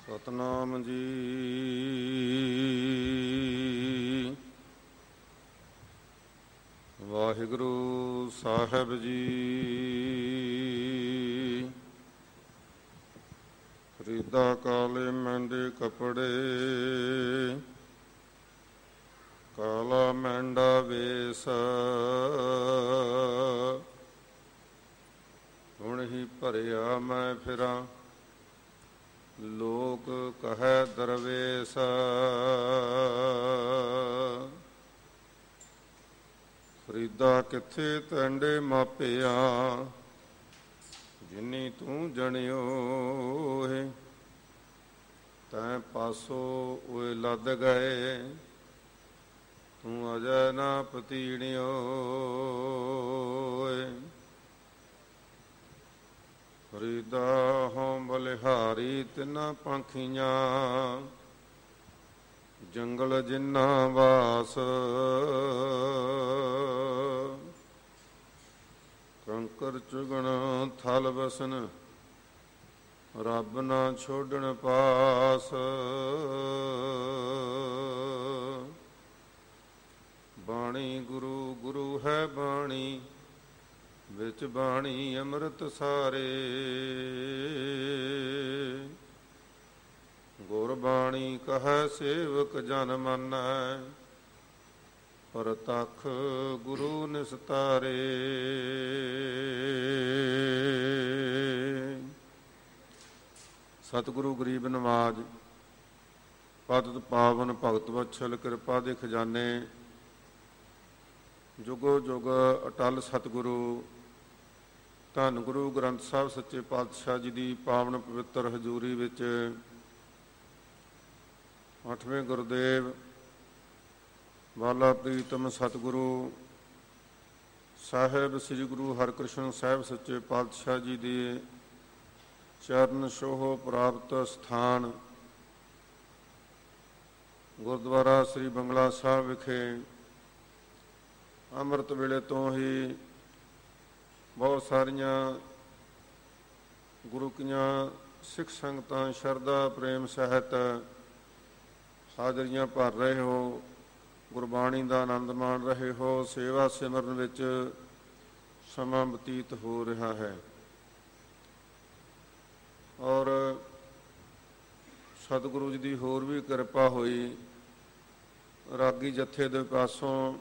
ਸਤਨਾਮ ਜੀ। ਵਾਹਿਗੁਰੂ ਸਾਹਿਬ ਜੀ। ਫਰੀਦਾ ਕਾਲੇ ਮਹਿੰਦੇ ਕੱਪੜੇ, ਕਾਲਾ ਮਹਿੰਦਾ ਵੇਸ, ਹੁਣ ਹੀ ਭਰਿਆ ਮੈਂ ਫਿਰਾਂ, ਲੋਕ ਕਹੈ ਦਰਵੇਸ। ਫਰੀਦਾ ਕਿੱਥੇ ਤੈਂਡੇ ਮਾਪਿਆ, ਜਿਨੀ ਤੂੰ ਜਣਿਓ ਹੈ। ਤੈਂ ਪਾਸੋ ਓਏ ਲੱਦ ਗਏ, ਤੂੰ ਅਜੈ ਨਾ ਪਤੀਣਿਓ। ਫਰੀਦਾ ਹੋਂ ਬਲਿਹਾਰੀ ਤਿੰਨਾਂ ਪੰਖੀਆਂ, ਜੰਗਲ ਜਿੰਨਾ ਵਾਸ। ਕੰਕਰ ਚੁਗਣ ਥਲ ਬਸਨ, ਰੱਬ ਨਾ ਛੋਡਣ ਪਾਸ। ਬਾਣੀ ਗੁਰੂ ਗੁਰੂ ਹੈ ਬਾਣੀ, ਵਿੱਚ ਬਾਣੀ ਅੰਮ੍ਰਿਤ ਸਾਰੇ। ਗੁਰਬਾਣੀ ਕਹੈ ਸੇਵਕ ਜਨ ਮੰਨੈ, ਪ੍ਰਤੱਖ ਗੁਰੂ ਨਿਸਤਾਰੇ। ਸਤਿਗੁਰੂ ਗਰੀਬ ਨਵਾਜ, ਪਤਿਤ ਪਾਵਨ ਭਗਤ ਵਛਲ, ਕਿਰਪਾ ਦੇ ਖਜ਼ਾਨੇ, ਜੁਗੋ ਜੁਗ ਅਟਲ ਸਤਿਗੁਰੂ ਧੰਨ ਗੁਰੂ ਗ੍ਰੰਥ ਸਾਹਿਬ ਸੱਚੇ ਪਾਤਸ਼ਾਹ ਜੀ ਦੀ ਪਾਵਨ ਪਵਿੱਤਰ ਹਜ਼ੂਰੀ ਵਿੱਚ ਅੱਠਵੇਂ ਗੁਰਦੇਵ ਵਾਲਾ ਪ੍ਰੀਤਮ ਸਤਿਗੁਰੂ ਸਾਹਿਬ ਸ੍ਰੀ ਗੁਰੂ ਹਰਿਕ੍ਰਿਸ਼ਨ ਸਾਹਿਬ ਸੱਚੇ ਪਾਤਸ਼ਾਹ ਜੀ ਦੇ ਚਰਨ ਛੋਹ ਪ੍ਰਾਪਤ ਸਥਾਨ ਗੁਰਦੁਆਰਾ ਸ੍ਰੀ ਬੰਗਲਾ ਸਾਹਿਬ ਵਿਖੇ ਅੰਮ੍ਰਿਤ ਵੇਲੇ ਤੋਂ ਹੀ ਬਹੁਤ ਸਾਰੀਆਂ ਗੁਰੂ ਕੀਆਂ ਸਿੱਖ ਸੰਗਤਾਂ ਸ਼ਰਧਾ ਪ੍ਰੇਮ ਸਹਿਤ ਹਾਜ਼ਰੀਆਂ ਭਰ ਰਹੇ ਹੋ, ਗੁਰਬਾਣੀ ਦਾ ਆਨੰਦ ਮਾਣ ਰਹੇ ਹੋ, ਸੇਵਾ ਸਿਮਰਨ ਵਿੱਚ ਸਮਾਂ ਬਤੀਤ ਹੋ ਰਿਹਾ ਹੈ। ਔਰ ਸਤਿਗੁਰੂ ਜੀ ਦੀ ਹੋਰ ਵੀ ਕਿਰਪਾ ਹੋਈ, ਰਾਗੀ ਜਥੇ ਦੇ ਪਾਸੋਂ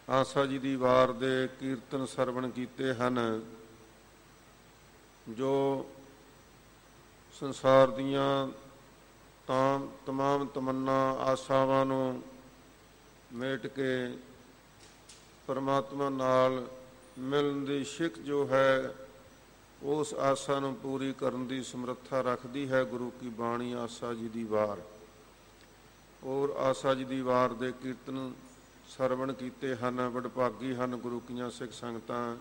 ਆਸਾ ਜੀ ਦੀ ਵਾਰ ਦੇ ਕੀਰਤਨ ਸਰਵਣ ਕੀਤੇ ਹਨ, ਜੋ ਸੰਸਾਰ ਦੀਆਂ ਤਮਾਮ ਤਮੰਨਾ ਆਸਾਵਾਂ ਨੂੰ ਮੇਟ ਕੇ ਪਰਮਾਤਮਾ ਨਾਲ ਮਿਲਣ ਦੀ ਛਿਕ ਜੋ ਹੈ, ਉਸ ਆਸਾ ਨੂੰ ਪੂਰੀ ਕਰਨ ਦੀ ਸਮਰੱਥਾ ਰੱਖਦੀ ਹੈ ਗੁਰੂ ਕੀ ਬਾਣੀ ਆਸਾ ਜੀ ਦੀ ਵਾਰ। ਔਰ ਆਸਾ ਜੀ ਦੀ ਵਾਰ ਦੇ ਕੀਰਤਨ ਸਰਵਣ ਕੀਤੇ ਹਨ। ਵਡਭਾਗੀ ਹਨ ਗੁਰੂ ਕੀਆਂ ਸਿੱਖ ਸੰਗਤਾਂ,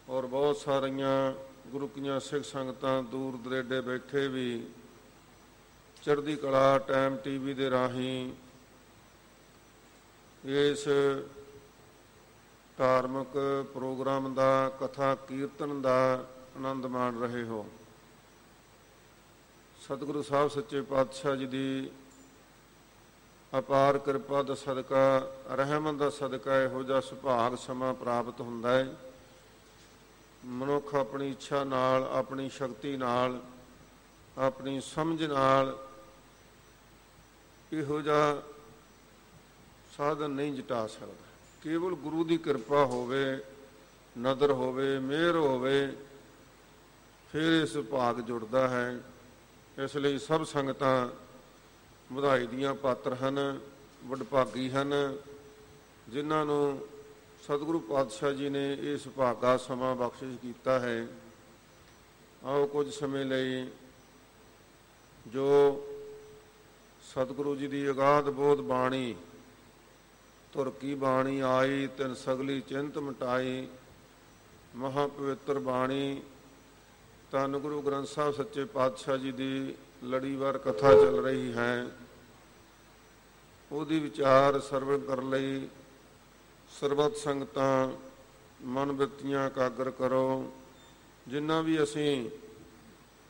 ਔਰ ਬਹੁਤ ਸਾਰੀਆਂ ਗੁਰੂ ਕੀਆਂ ਸਿੱਖ ਸੰਗਤਾਂ ਦੂਰ ਦਰੇਡੇ ਬੈਠੇ ਵੀ ਚੜ੍ਹਦੀ ਕਲਾ ਟਾਈਮ TV ਦੇ ਰਾਹੀਂ ਇਸ ਧਾਰਮਿਕ ਪ੍ਰੋਗਰਾਮ ਦਾ, ਕਥਾ ਕੀਰਤਨ ਦਾ ਆਨੰਦ ਮਾਣ ਰਹੇ ਹੋ। ਸਤਿਗੁਰੂ ਸਾਹਿਬ ਸੱਚੇ ਪਾਤਸ਼ਾਹ ਜੀ ਦੀ ਅਪਾਰ ਕਿਰਪਾ ਦਾ ਸਦਕਾ, ਰਹਿਮਤ ਦਾ ਸਦਕਾ ਇਹੋ ਜਿਹਾ ਸੁਭਾਗ ਸਮਾਂ ਪ੍ਰਾਪਤ ਹੁੰਦਾ ਹੈ। ਮਨੁੱਖ ਆਪਣੀ ਇੱਛਾ ਨਾਲ, ਆਪਣੀ ਸ਼ਕਤੀ ਨਾਲ, ਆਪਣੀ ਸਮਝ ਨਾਲ ਇਹੋ ਜਿਹਾ ਸਾਧਨ ਨਹੀਂ ਜਟਾ ਸਕਦਾ। ਕੇਵਲ ਗੁਰੂ ਦੀ ਕਿਰਪਾ ਹੋਵੇ, ਨਦਰ ਹੋਵੇ, ਮਿਹਰ ਹੋਵੇ, ਫਿਰ ਇਸ ਭਾਗ ਜੁੜਦਾ ਹੈ। ਇਸ ਲਈ ਸਭ ਸੰਗਤਾਂ ਵਧਾਈ ਦੀਆਂ ਪਾਤਰ ਹਨ, ਵਡਭਾਗੀ ਹਨ, ਜਿਨ੍ਹਾਂ ਨੂੰ ਸਤਿਗੁਰੂ ਪਾਤਸ਼ਾਹ ਜੀ ਨੇ ਇਸ ਭਾਗਾ ਸਮਾਂ ਬਖਸ਼ਿਸ਼ ਕੀਤਾ ਹੈ। ਆਓ ਕੁਝ ਸਮੇਂ ਲਈ ਜੋ ਸਤਿਗੁਰੂ ਜੀ ਦੀ ਅਗਾਧ ਬੋਧ ਬਾਣੀ, ਧੁਰ ਕੀ ਬਾਣੀ ਆਈ ਤਿਨ ਸਗਲੀ ਚਿੰਤ ਮਿਟਾਈ, ਮਹਾ ਪਵਿੱਤਰ ਬਾਣੀ ਧੰਨ ਗੁਰੂ ਗ੍ਰੰਥ ਸਾਹਿਬ ਸੱਚੇ ਪਾਤਸ਼ਾਹ ਜੀ ਦੀ ਲੜੀਵਾਰ ਕਥਾ ਚੱਲ ਰਹੀ ਹੈ, ਉਹਦੀ ਵਿਚਾਰ ਸਰਵਣ ਕਰਨ ਲਈ ਸਰਬੱਤ ਸੰਗਤਾਂ ਮਨ ਬਿਰਤੀਆਂ ਇਕਾਗਰ ਕਰੋ। ਜਿੰਨਾ ਵੀ ਅਸੀਂ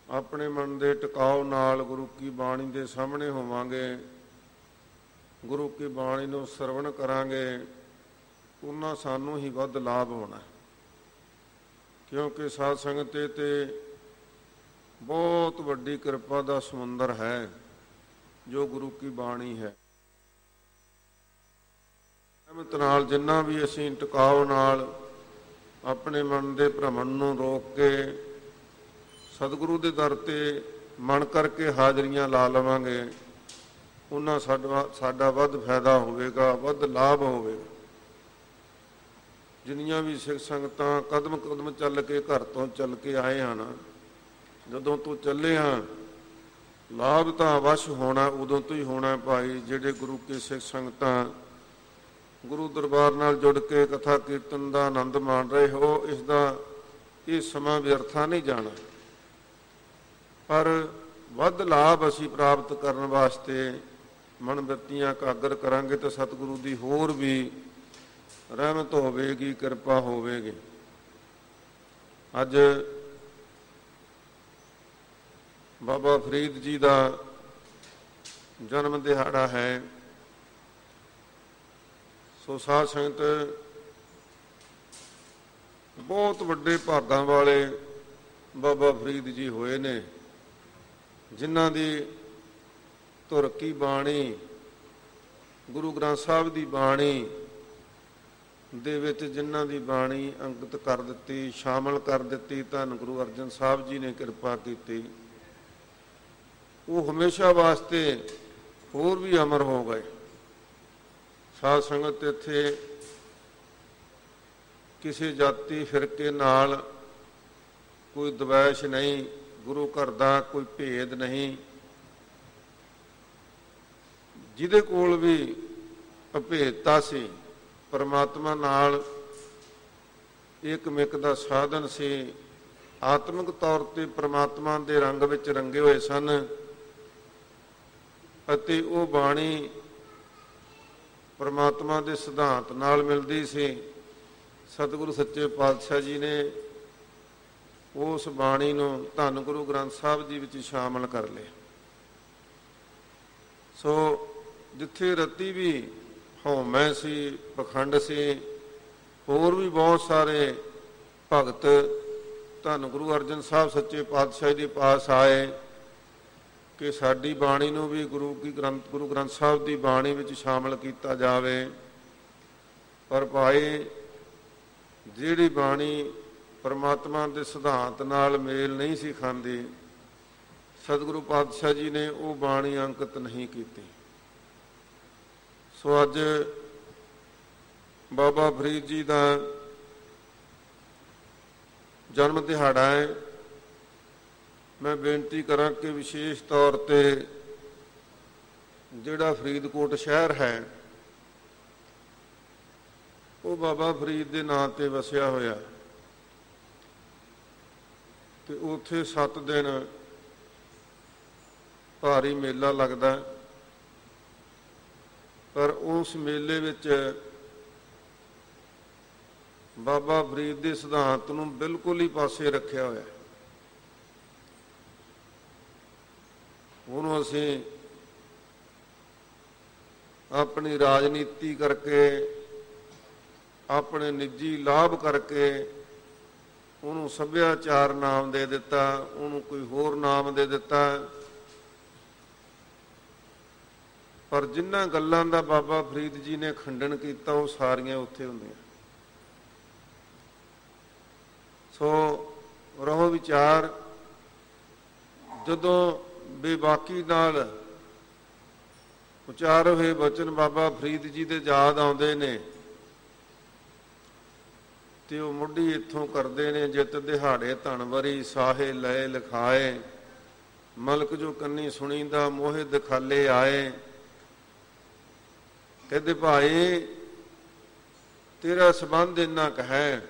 ਆਪਣੇ ਮਨ ਦੇ ਟਿਕਾਓ ਨਾਲ ਗੁਰੂ ਕੀ ਬਾਣੀ ਦੇ ਸਾਹਮਣੇ ਹੋਵਾਂਗੇ, ਗੁਰੂ ਕੀ ਬਾਣੀ ਨੂੰ ਸਰਵਣ ਕਰਾਂਗੇ, ਉਹਨਾਂ ਸਾਨੂੰ ਹੀ ਵੱਧ ਲਾਭ ਹੋਣਾ। ਕਿਉਂਕਿ ਸਾਧ ਸੰਗਤ ਤੇ ਬਹੁਤ ਵੱਡੀ ਕਿਰਪਾ ਦਾ ਸਮੁੰਦਰ ਹੈ ਜੋ ਗੁਰੂ ਕੀ ਬਾਣੀ ਹੈ। ਰਹਿਮਤ ਨਾਲ ਜਿੰਨਾ ਵੀ ਅਸੀਂ ਟਿਕਾਓ ਨਾਲ ਆਪਣੇ ਮਨ ਦੇ ਭ੍ਰਮਣ ਨੂੰ ਰੋਕ ਕੇ ਸਤਿਗੁਰੂ ਦੇ ਦਰ ਤੇ ਮਨ ਕਰਕੇ ਹਾਜ਼ਰੀਆਂ ਲਾ ਲਵਾਂਗੇ, ਉਹਨਾਂ ਸਾਡਾ ਵੱਧ ਫਾਇਦਾ ਹੋਵੇਗਾ, ਵੱਧ ਲਾਭ ਹੋਵੇਗਾ। ਜਿੰਨੀਆਂ ਵੀ ਸਿੱਖ ਸੰਗਤਾਂ ਕਦਮ ਕਦਮ ਚੱਲ ਕੇ ਘਰ ਤੋਂ ਚੱਲ ਕੇ ਆਏ ਹਨ, ਜਦੋਂ ਤੋਂ ਚੱਲੇ ਹਾਂ ਲਾਭ ਤਾਂ ਅਵੱਸ਼ ਹੋਣਾ, ਉਦੋਂ ਤੋਂ ਹੀ ਹੋਣਾ ਭਾਈ। ਜਿਹੜੇ ਗੁਰੂ ਕੀ ਸਿੱਖ ਸੰਗਤਾਂ ਗੁਰੂ ਦਰਬਾਰ ਨਾਲ ਜੁੜ ਕੇ ਕਥਾ ਕੀਰਤਨ ਦਾ ਆਨੰਦ ਮਾਣ ਰਹੇ ਹੋ, ਇਸ ਦਾ ਇਹ ਸਮਾਂ ਵਿਅਰਥਾ ਨਹੀਂ ਜਾਣਾ। ਪਰ ਵੱਧ ਲਾਭ ਅਸੀਂ ਪ੍ਰਾਪਤ ਕਰਨ ਵਾਸਤੇ ਮਨ ਬਿਰਤੀਆਂ ਇਕਾਗਰ ਕਰਾਂਗੇ ਤਾਂ ਸਤਿਗੁਰੂ ਦੀ ਹੋਰ ਵੀ ਰਹਿਮਤ ਹੋਵੇਗੀ, ਕਿਰਪਾ ਹੋਵੇਗੀ। ਅੱਜ ਬਾਬਾ ਫਰੀਦ ਜੀ ਦਾ ਜਨਮ ਦਿਹਾੜਾ ਹੈ। ਸੋ ਸਾਧ ਸੰਗਤ ਬਹੁਤ ਵੱਡੇ ਭਾਗਾਂ ਵਾਲੇ ਬਾਬਾ ਫਰੀਦ ਜੀ ਹੋਏ ਨੇ, ਜਿਨ੍ਹਾਂ ਦੀ ਧੁਰ ਕੀ ਬਾਣੀ ਗੁਰੂ ਗ੍ਰੰਥ ਸਾਹਿਬ ਦੀ ਬਾਣੀ ਦੇ ਵਿੱਚ ਜਿਨ੍ਹਾਂ ਦੀ ਬਾਣੀ ਅੰਕਿਤ ਕਰ ਦਿੱਤੀ, ਸ਼ਾਮਲ ਕਰ ਦਿੱਤੀ, ਧੰਨ ਗੁਰੂ ਅਰਜਨ ਸਾਹਿਬ ਜੀ ਨੇ ਕਿਰਪਾ ਕੀਤੀ। ਉਹ ਹਮੇਸ਼ਾ ਵਾਸਤੇ ਹੋਰ ਵੀ ਅਮਰ ਹੋ ਗਏ। ਸਾਧ ਸੰਗਤ ਇੱਥੇ ਕਿਸੇ ਜਾਤੀ ਫਿਰਕੇ ਨਾਲ ਕੋਈ ਦਵੈਸ਼ ਨਹੀਂ, ਗੁਰੂ ਘਰ ਦਾ ਕੋਈ ਭੇਦ ਨਹੀਂ। ਜਿਹਦੇ ਕੋਲ ਵੀ ਅਭੇਦਤਾ ਸੀ, ਪਰਮਾਤਮਾ ਨਾਲ ਏਕਮਿਕ ਦਾ ਸਾਧਨ ਸੀ, ਆਤਮਿਕ ਤੌਰ ਤੇ ਪਰਮਾਤਮਾ ਦੇ ਰੰਗ ਵਿੱਚ ਰੰਗੇ ਹੋਏ ਸਨ, ਅਤੇ ਉਹ ਬਾਣੀ ਪਰਮਾਤਮਾ ਦੇ ਸਿਧਾਂਤ ਨਾਲ ਮਿਲਦੀ ਸੀ। ਸਤਿਗੁਰੂ ਸੱਚੇ ਪਾਤਸ਼ਾਹ ਜੀ ਨੇ ਉਸ ਬਾਣੀ ਨੂੰ ਧੰਨ ਗੁਰੂ ਗ੍ਰੰਥ ਸਾਹਿਬ ਜੀ ਵਿੱਚ ਸ਼ਾਮਲ ਕਰ ਲਿਆ। ਸੋ ਜਿੱਥੇ ਰਤੀ ਵੀ ਹਉਮੈ ਸੀ, ਪਖੰਡ ਸੀ, ਹੋਰ ਵੀ ਬਹੁਤ ਸਾਰੇ ਭਗਤ ਧੰਨ ਗੁਰੂ ਅਰਜਨ ਸਾਹਿਬ ਸੱਚੇ ਪਾਤਸ਼ਾਹ ਦੇ ਪਾਸ ਆਏ ਕਿ ਸਾਡੀ ਬਾਣੀ ਨੂੰ ਵੀ ਗੁਰੂ ਗ੍ਰੰਥ ਸਾਹਿਬ ਦੀ ਬਾਣੀ ਵਿੱਚ ਸ਼ਾਮਲ ਕੀਤਾ ਜਾਵੇ। ਪਰ ਭਾਈ ਜਿਹੜੀ ਬਾਣੀ ਪਰਮਾਤਮਾ ਦੇ ਸਿਧਾਂਤ ਨਾਲ ਮੇਲ ਨਹੀਂ ਸੀ ਖਾਂਦੀ, ਸਤਿਗੁਰੂ ਪਾਤਸ਼ਾਹ ਜੀ ਨੇ ਉਹ ਬਾਣੀ ਅੰਕਿਤ ਨਹੀਂ ਕੀਤੀ। ਸੋ ਅੱਜ ਬਾਬਾ ਫਰੀਦ ਜੀ ਦਾ ਜਨਮ ਦਿਹਾੜਾ ਹੈ। ਮੈਂ ਬੇਨਤੀ ਕਰਾਂ ਕਿ ਵਿਸ਼ੇਸ਼ ਤੌਰ ਤੇ ਜਿਹੜਾ ਫਰੀਦਕੋਟ ਸ਼ਹਿਰ ਹੈ ਉਹ ਬਾਬਾ ਫਰੀਦ ਦੇ ਨਾਂ ਤੇ ਵਸਿਆ ਹੋਇਆ, ਤੇ ਉੱਥੇ 7 ਦਿਨ ਭਾਰੀ ਮੇਲਾ ਲੱਗਦਾ। ਪਰ ਉਸ ਮੇਲੇ ਵਿੱਚ ਬਾਬਾ ਫਰੀਦ ਦੇ ਸਿਧਾਂਤ ਨੂੰ ਬਿਲਕੁਲ ਹੀ ਪਾਸੇ ਰੱਖਿਆ ਹੋਇਆ। ਉਹਨੂੰ ਅਸੀਂ ਆਪਣੀ ਰਾਜਨੀਤੀ ਕਰਕੇ, ਆਪਣੇ ਨਿੱਜੀ ਲਾਭ ਕਰਕੇ ਉਹਨੂੰ ਸੱਭਿਆਚਾਰ ਨਾਮ ਦੇ ਦਿੱਤਾ, ਉਹਨੂੰ ਕੋਈ ਹੋਰ ਨਾਮ ਦੇ ਦਿੱਤਾ। ਪਰ ਜਿਨ੍ਹਾਂ ਗੱਲਾਂ ਦਾ ਬਾਬਾ ਫਰੀਦ ਜੀ ਨੇ ਖੰਡਨ ਕੀਤਾ ਉਹ ਸਾਰੀਆਂ ਉੱਥੇ ਹੁੰਦੀਆਂ। ਸੋ ਰਹੋ ਵਿਚਾਰ, ਜਦੋਂ ਬੇਬਾਕੀ ਨਾਲ ਉਚਾਰ ਹੋਏ ਬਚਨ ਬਾਬਾ ਫਰੀਦ ਜੀ ਦੇ ਯਾਦ ਆਉਂਦੇ ਨੇ ਤੇ ਉਹ ਮੁੱਢੀ ਇੱਥੋਂ ਕਰਦੇ ਨੇ, ਜਿਤ ਦਿਹਾੜੇ ਧਨਵਰੀ ਸਾਹੇ ਲਏ ਲਿਖਾਏ, ਮਲਕ ਜੋ ਕੰਨੀ ਸੁਣੀਂਦਾ ਮੋਹਿ ਦਿਖਾਲੇ ਆਏ। ਕਹਿੰਦੇ ਭਾਈ ਤੇਰਾ ਸੰਬੰਧ ਇੰਨਾ ਕੁ ਹੈ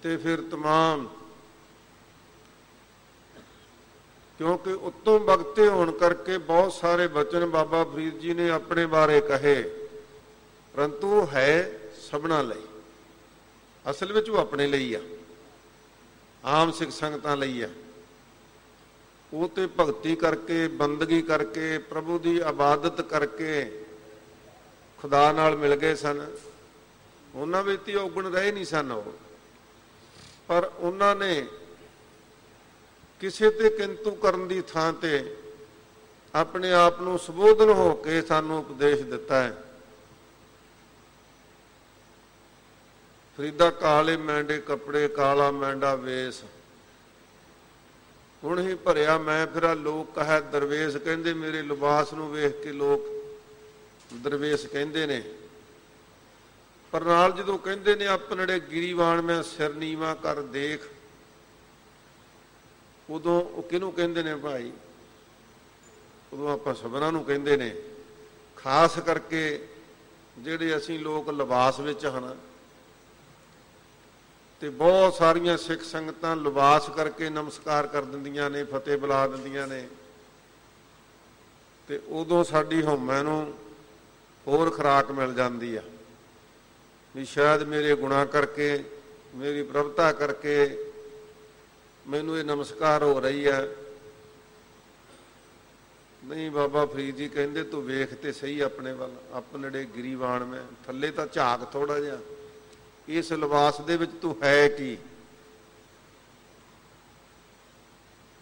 ਤੇ ਫਿਰ ਤਮਾਮ, ਕਿਉਂਕਿ ਉੱਤੋਂ ਬਖਤੇ ਹੋਣ ਕਰਕੇ ਬਹੁਤ ਸਾਰੇ ਬਚਨ ਬਾਬਾ ਫਰੀਦ ਜੀ ਨੇ ਆਪਣੇ ਬਾਰੇ ਕਹੇ, ਪਰੰਤੂ ਉਹ ਹੈ ਸਭਨਾਂ ਲਈ, ਅਸਲ ਵਿੱਚ ਉਹ ਆਪਣੇ ਲਈ ਆ। ਆਮ ਸਿੱਖ ਸੰਗਤਾਂ ਲਈ ਹੈ। ਉਹ ਤੇ ਭਗਤੀ ਕਰਕੇ, ਬੰਦਗੀ ਕਰਕੇ, ਪ੍ਰਭੂ ਦੀ ਇਬਾਦਤ ਕਰਕੇ ਖੁਦਾ ਨਾਲ ਮਿਲ ਗਏ ਸਨ। ਉਹਨਾਂ ਵਿੱਚ ਹੀ ਔਗਣ ਰਹੇ ਨਹੀਂ ਸਨ ਉਹ, ਪਰ ਉਹਨਾਂ ਨੇ ਕਿਸੇ ਤੇ ਕਿੰਤੂ ਕਰਨ ਦੀ ਥਾਂ ਤੇ ਆਪਣੇ ਆਪ ਨੂੰ ਸੰਬੋਧਨ ਹੋ ਕੇ ਸਾਨੂੰ ਉਪਦੇਸ਼ ਦਿੱਤਾ ਹੈ। ਫਰੀਦਾ ਕਾਲੇ ਮੈਂਡੇ ਕੱਪੜੇ, ਕਾਲਾ ਮੈਂਡਾ ਵੇਸ, ਹੁਣ ਹੀ ਭਰਿਆ ਮੈਂ ਫਿਰਾ ਲੋਕ ਕਹੈ ਦਰਵੇਸ਼। ਕਹਿੰਦੇ ਮੇਰੇ ਲਿਬਾਸ ਨੂੰ ਵੇਖ ਕੇ ਲੋਕ ਦਰਵੇਸ਼ ਕਹਿੰਦੇ ਨੇ, ਪਰ ਨਾਲ ਜਦੋਂ ਕਹਿੰਦੇ ਨੇ ਆਪਣੜੇ ਗਿਰੀਵਾਨ ਮੈਂ ਸਿਰ ਨੀਵਾਂ ਕਰ ਦੇਖ, ਉਦੋਂ ਉਹ ਕਿਹਨੂੰ ਕਹਿੰਦੇ ਨੇ ਭਾਈ? ਉਦੋਂ ਆਪਾਂ ਸਭਨਾਂ ਨੂੰ ਕਹਿੰਦੇ ਨੇ, ਖਾਸ ਕਰਕੇ ਜਿਹੜੇ ਅਸੀਂ ਲੋਕ ਲਿਬਾਸ ਵਿੱਚ ਹਨ। ਤੇ ਬਹੁਤ ਸਾਰੀਆਂ ਸਿੱਖ ਸੰਗਤਾਂ ਲਿਬਾਸ ਕਰਕੇ ਨਮਸਕਾਰ ਕਰ ਦਿੰਦੀਆਂ ਨੇ, ਫਤਿਹ ਬੁਲਾ ਦਿੰਦੀਆਂ ਨੇ, ਤੇ ਉਦੋਂ ਸਾਡੀ ਹਉਮੈ ਨੂੰ ਹੋਰ ਖੁਰਾਕ ਮਿਲ ਜਾਂਦੀ ਆ ਵੀ ਸ਼ਾਇਦ ਮੇਰੇ ਗੁਨਾਹ ਕਰਕੇ, ਮੇਰੀ ਪ੍ਰਭਤਾ ਕਰਕੇ ਮੈਨੂੰ ਇਹ ਨਮਸਕਾਰ ਹੋ ਰਹੀ ਹੈ। ਨਹੀਂ, ਬਾਬਾ ਫਰੀਦ ਜੀ ਕਹਿੰਦੇ ਤੂੰ ਵੇਖ ਤੇ ਸਹੀ ਆਪਣੇ ਵੱਲ, ਆਪਣੜੇ ਗਿਰੀਵਾਨ ਮੈਂ, ਥੱਲੇ ਤਾਂ ਝਾਕ ਥੋੜਾ ਜਿਹਾ, ਇਸ ਲਿਬਾਸ ਦੇ ਵਿੱਚ ਤੂੰ ਹੈ ਕੀ?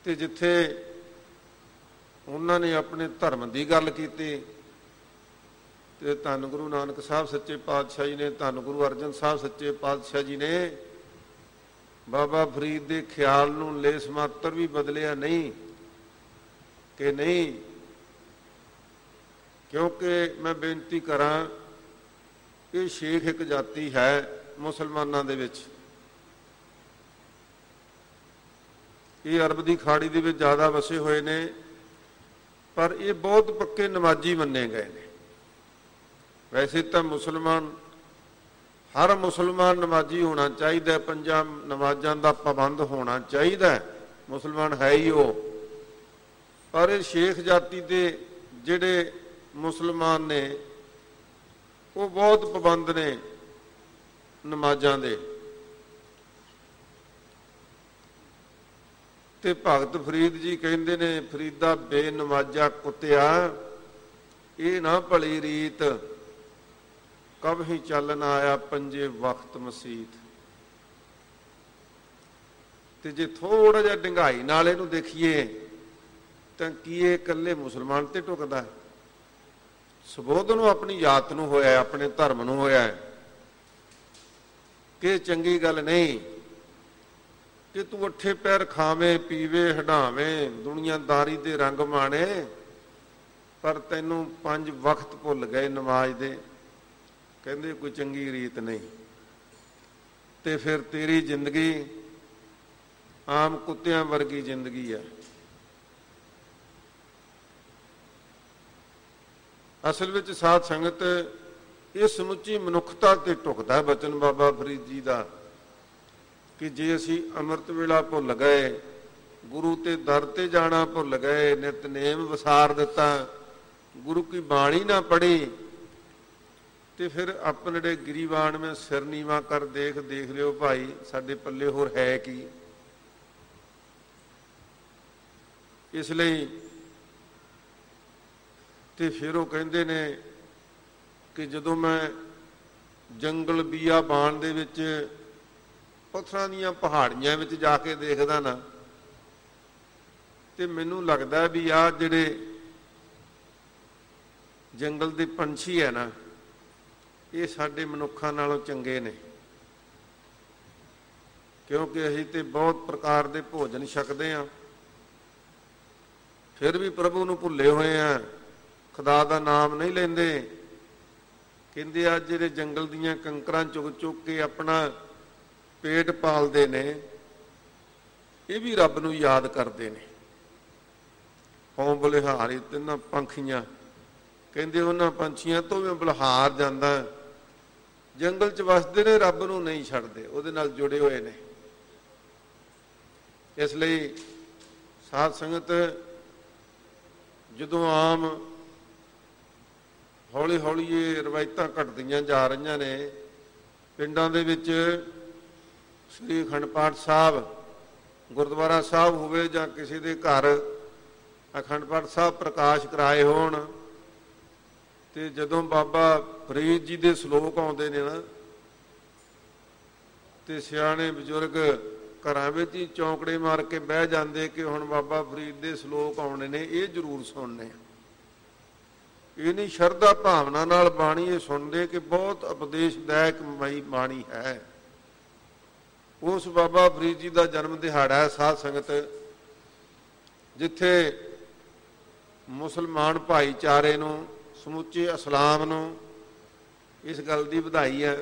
ਤੇ ਜਿੱਥੇ ਉਹਨਾਂ ਨੇ ਆਪਣੇ ਧਰਮ ਦੀ ਗੱਲ ਕੀਤੀ ਤੇ ਧੰਨ ਗੁਰੂ ਨਾਨਕ ਸਾਹਿਬ ਸੱਚੇ ਪਾਤਸ਼ਾਹ ਜੀ ਨੇ, ਧੰਨ ਗੁਰੂ ਅਰਜਨ ਸਾਹਿਬ ਸੱਚੇ ਪਾਤਸ਼ਾਹ ਜੀ ਨੇ ਬਾਬਾ ਫਰੀਦ ਦੇ ਖਿਆਲ ਨੂੰ ਲੇਸ ਮਾਤਰ ਵੀ ਬਦਲਿਆ ਨਹੀਂ ਕਿ ਨਹੀਂ। ਕਿਉਂਕਿ ਮੈਂ ਬੇਨਤੀ ਕਰਾਂ, ਇਹ ਸ਼ੇਖ ਇੱਕ ਜਾਤੀ ਹੈ ਮੁਸਲਮਾਨਾਂ ਦੇ ਵਿੱਚ, ਇਹ ਅਰਬ ਦੀ ਖਾੜੀ ਦੇ ਵਿੱਚ ਜ਼ਿਆਦਾ ਵਸੇ ਹੋਏ ਨੇ, ਪਰ ਇਹ ਬਹੁਤ ਪੱਕੇ ਨਮਾਜ਼ੀ ਮੰਨੇ ਗਏ ਨੇ। ਵੈਸੇ ਤਾਂ ਮੁਸਲਮਾਨ, ਹਰ ਮੁਸਲਮਾਨ ਨਮਾਜ਼ੀ ਹੋਣਾ ਚਾਹੀਦਾ, ਪੰਜਾਂ ਨਮਾਜ਼ਾਂ ਦਾ ਪਾਬੰਦ ਹੋਣਾ ਚਾਹੀਦਾ, ਮੁਸਲਮਾਨ ਹੈ ਹੀ ਉਹ। ਪਰ ਇਹ ਸ਼ੇਖ ਜਾਤੀ ਦੇ ਜਿਹੜੇ ਮੁਸਲਮਾਨ ਨੇ ਉਹ ਬਹੁਤ ਪਾਬੰਦ ਨੇ ਨਮਾਜ਼ਾਂ ਦੇ। ਤੇ ਭਗਤ ਫਰੀਦ ਜੀ ਕਹਿੰਦੇ ਨੇ, ਫਰੀਦਾ ਬੇਨਮਾਜ਼ਾ ਕੁੱਤਿਆ, ਇਹ ਨਾ ਭਲੀ ਰੀਤ, ਕਬਹੀ ਚੱਲ ਨਾ ਆਇਆ ਪੰਜੇ ਵਕਤ ਮਸੀਤ। ਤੇ ਜੇ ਥੋੜਾ ਜਿਹਾ ਡੰਗਾਈ ਨਾਲ ਇਹਨੂੰ ਦੇਖੀਏ ਤਾਂ ਕੀ ਇਹ ਇਕੱਲੇ ਮੁਸਲਮਾਨ ਤੇ ਟੁਕਦਾ ਹੈ? ਸੰਬੋਧਨ ਨੂੰ ਆਪਣੀ ਜਾਤ ਨੂੰ ਹੋਇਆ, ਆਪਣੇ ਧਰਮ ਨੂੰ ਹੋਇਆ ਹੈ ਕਿ ਚੰਗੀ ਗੱਲ ਨਹੀਂ ਕਿ ਤੂੰ ਅੱਠੇ ਪੈਰ ਖਾਵੇਂ, ਪੀਵੇ, ਹਡਾਵੇਂ, ਦੁਨੀਆਦਾਰੀ ਦੇ ਰੰਗ ਮਾਣੇ, ਪਰ ਤੈਨੂੰ 5 ਵਕਤ ਭੁੱਲ ਗਏ ਨਮਾਜ਼ ਦੇ। ਕਹਿੰਦੇ ਕੋਈ ਚੰਗੀ ਰੀਤ ਨਹੀਂ। ਤੇ ਫਿਰ ਤੇਰੀ ਜ਼ਿੰਦਗੀ ਆਮ ਕੁੱਤਿਆਂ ਵਰਗੀ ਜ਼ਿੰਦਗੀ ਹੈ। ਅਸਲ ਵਿੱਚ ਸਾਧ ਸੰਗਤ ਇਹ ਸਮੁੱਚੀ ਮਨੁੱਖਤਾ ਤੇ ਢੁਕਦਾ ਹੈ ਬਚਨ ਬਾਬਾ ਫਰੀਦ ਜੀ ਦਾ ਕਿ ਜੇ ਅਸੀਂ ਅੰਮ੍ਰਿਤ ਵੇਲਾ ਭੁੱਲ ਗਏ, ਗੁਰੂ ਤੇ ਦਰ ਤੇ ਜਾਣਾ ਭੁੱਲ ਗਏ, ਨਿਤਨੇਮ ਵਿਸਾਰ ਦਿੱਤਾ, ਗੁਰੂ ਕੀ ਬਾਣੀ ਨਾ ਪੜ੍ਹੀ, ਤੇ ਫਿਰ ਆਪਣੇ ਗਿਰੀਵਾਨ ਮੈਂ ਸਿਰ ਨੀਵਾਂ ਕਰ ਦੇਖ ਲਿਓ ਭਾਈ, ਸਾਡੇ ਪੱਲੇ ਹੋਰ ਹੈ ਕੀ? ਇਸ ਲਈ ਤੇ ਫਿਰ ਉਹ ਕਹਿੰਦੇ ਨੇ ਕਿ ਜਦੋਂ ਮੈਂ ਜੰਗਲ ਬੀਆਬਾਨ ਦੇ ਵਿੱਚ ਪੱਥਰਾਂ ਦੀਆਂ ਪਹਾੜੀਆਂ ਵਿੱਚ ਜਾ ਕੇ ਦੇਖਦਾ ਨਾ, ਤੇ ਮੈਨੂੰ ਲੱਗਦਾ ਵੀ ਆਹ ਜਿਹੜੇ ਜੰਗਲ ਦੇ ਪੰਛੀ ਹੈ ਨਾ, ਇਹ ਸਾਡੇ ਮਨੁੱਖਾਂ ਨਾਲੋਂ ਚੰਗੇ ਨੇ, ਕਿਉਂਕਿ ਅਸੀਂ ਤੇ ਬਹੁਤ ਪ੍ਰਕਾਰ ਦੇ ਭੋਜਨ ਛਕਦੇ ਹਾਂ, ਫਿਰ ਵੀ ਪ੍ਰਭੂ ਨੂੰ ਭੁੱਲੇ ਹੋਏ ਆ, ਖੁਦਾ ਦਾ ਨਾਮ ਨਹੀਂ ਲੈਂਦੇ। ਕਹਿੰਦੇ ਆ ਜਿਹੜੇ ਜੰਗਲ ਦੀਆਂ ਕੰਕਰਾਂ ਚੁੱਕ ਚੁੱਕ ਕੇ ਆਪਣਾ ਪੇਟ ਪਾਲਦੇ ਨੇ, ਇਹ ਵੀ ਰੱਬ ਨੂੰ ਯਾਦ ਕਰਦੇ ਨੇ। ਕੌਮ ਬਲਿਹਾਰੀ ਤਿੰਨਾਂ ਪੰਖੀਆਂ, ਕਹਿੰਦੇ ਉਹਨਾਂ ਪੰਛੀਆਂ ਤੋਂ ਵੀ ਬਲਿਹਾਰ ਜਾਂਦਾ, ਜੰਗਲ 'ਚ ਵਸਦੇ ਨੇ, ਰੱਬ ਨੂੰ ਨਹੀਂ ਛੱਡਦੇ, ਉਹਦੇ ਨਾਲ ਜੁੜੇ ਹੋਏ ਨੇ। ਇਸ ਲਈ ਸਾਧ ਸੰਗਤ ਜਦੋਂ ਆਮ ਹੌਲੀ ਹੌਲੀ ਇਹ ਰਵਾਇਤਾਂ ਘਟਦੀਆਂ ਜਾ ਰਹੀਆਂ ਨੇ, ਪਿੰਡਾਂ ਦੇ ਵਿੱਚ ਸ੍ਰੀ ਅਖੰਡ ਪਾਠ ਸਾਹਿਬ ਗੁਰਦੁਆਰਾ ਸਾਹਿਬ ਹੋਵੇ ਜਾਂ ਕਿਸੇ ਦੇ ਘਰ ਅਖੰਡ ਪਾਠ ਸਾਹਿਬ ਪ੍ਰਕਾਸ਼ ਕਰਾਏ ਹੋਣ, ਤੇ ਜਦੋਂ ਬਾਬਾ ਫਰੀਦ ਜੀ ਦੇ ਸ਼ਲੋਕ ਆਉਂਦੇ ਨੇ ਨਾ, ਤੇ ਸਿਆਣੇ ਬਜ਼ੁਰਗ ਘਰਾਂ ਵਿੱਚ ਹੀ ਚੌਂਕੜੇ ਮਾਰ ਕੇ ਬਹਿ ਜਾਂਦੇ ਕਿ ਹੁਣ ਬਾਬਾ ਫਰੀਦ ਦੇ ਸ਼ਲੋਕ ਆਉਣੇ ਨੇ, ਇਹ ਜ਼ਰੂਰ ਸੁਣਨੇ। ਇਹ ਨਹੀਂ ਸ਼ਰਧਾ ਭਾਵਨਾ ਨਾਲ ਬਾਣੀ ਇਹ ਸੁਣਦੇ ਕਿ ਬਹੁਤ ਉਪਦੇਸ਼ਦਾਇਕ ਬਾਣੀ ਹੈ। ਉਸ ਬਾਬਾ ਫਰੀਦ ਜੀ ਦਾ ਜਨਮ ਦਿਹਾੜਾ ਹੈ ਸਾਧ ਸੰਗਤ, ਜਿੱਥੇ ਮੁਸਲਮਾਨ ਭਾਈਚਾਰੇ ਨੂੰ, ਸਮੁੱਚੇ ਇਸਲਾਮ ਨੂੰ ਇਸ ਗੱਲ ਦੀ ਵਧਾਈ ਹੈ,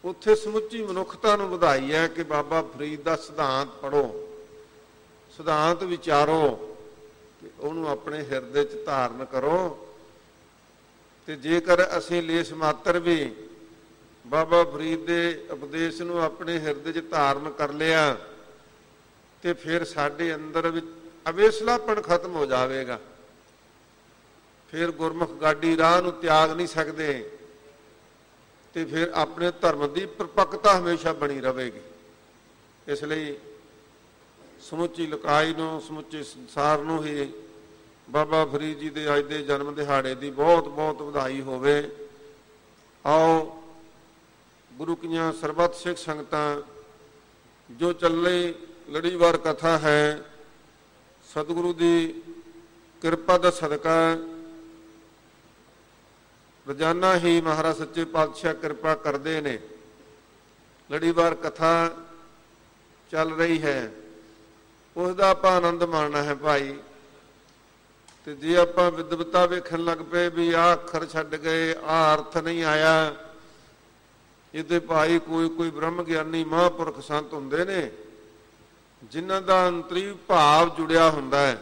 ਉੱਥੇ ਸਮੁੱਚੀ ਮਨੁੱਖਤਾ ਨੂੰ ਵਧਾਈ ਹੈ ਕਿ ਬਾਬਾ ਫਰੀਦ ਦਾ ਸਿਧਾਂਤ ਪੜ੍ਹੋ, ਸਿਧਾਂਤ ਵਿਚਾਰੋ, ਤੇ ਉਹਨੂੰ ਆਪਣੇ ਹਿਰਦੇ 'ਚ ਧਾਰਨ ਕਰੋ। ਤੇ ਜੇਕਰ ਅਸੀਂ ਲੇਸ ਮਾਤਰ ਵੀ ਬਾਬਾ ਫਰੀਦ ਦੇ ਉਪਦੇਸ਼ ਨੂੰ ਆਪਣੇ ਹਿਰਦੇ 'ਚ ਧਾਰਨ ਕਰ ਲਿਆ, ਤੇ ਫਿਰ ਸਾਡੇ ਅੰਦਰ ਵਿੱਚ ਅਵੇਸਲਾਪਣ ਖਤਮ ਹੋ ਜਾਵੇਗਾ। ਫਿਰ ਗੁਰਮੁਖ ਗਾਡੀ ਰਾਹ ਨੂੰ ਤਿਆਗ ਨਹੀਂ ਸਕਦੇ, ਤੇ ਫਿਰ ਆਪਣੇ ਧਰਮ ਦੀ ਪਰਪੱਕਤਾ ਹਮੇਸ਼ਾ ਬਣੀ ਰਹੇਗੀ। ਇਸ ਲਈ ਸਮੁੱਚੀ ਲੋਕਾਈ ਨੂੰ, ਸਮੁੱਚੇ ਸੰਸਾਰ ਨੂੰ ਹੀ ਬਾਬਾ ਫਰੀਦ ਜੀ ਦੇ ਅੱਜ ਦੇ ਜਨਮ ਦਿਹਾੜੇ ਦੀ ਬਹੁਤ ਬਹੁਤ ਵਧਾਈ ਹੋਵੇ। ਆਓ ਗੁਰੂ ਕੀਆਂ ਸਰਬੱਤ ਸਿੱਖ ਸੰਗਤਾਂ, ਜੋ ਚੱਲੇ ਲੜੀਵਾਰ ਕਥਾ ਹੈ, ਸਤਿਗੁਰੂ ਦੀ ਕਿਰਪਾ ਦਾ ਸਦਕਾ ਰੋਜ਼ਾਨਾ ਹੀ ਮਹਾਰਾਜ ਸੱਚੇ ਪਾਤਸ਼ਾਹ ਕਿਰਪਾ ਕਰਦੇ ਨੇ। ਲੜੀਵਾਰ ਕਥਾ ਚੱਲ ਰਹੀ ਹੈ, ਉਸ ਦਾ ਆਪਾਂ ਆਨੰਦ ਮਾਣਨਾ ਹੈ ਭਾਈ। ਤੇ ਜੇ ਆਪਾਂ ਵਿਦਵਤਾ ਵੇਖਣ ਲੱਗ ਪਏ ਵੀ ਆਹ ਅੱਖਰ ਛੱਡ ਗਏ, ਆਹ ਅਰਥ ਨਹੀਂ ਆਇਆ, ਇਹਦੇ ਭਾਈ ਕੋਈ ਬ੍ਰਹਮ ਗਿਆਨੀ ਮਹਾਂਪੁਰਖ ਸੰਤ ਹੁੰਦੇ ਨੇ ਜਿਨ੍ਹਾਂ ਦਾ ਅੰਤਰੀ ਭਾਵ ਜੁੜਿਆ ਹੁੰਦਾ ਹੈ।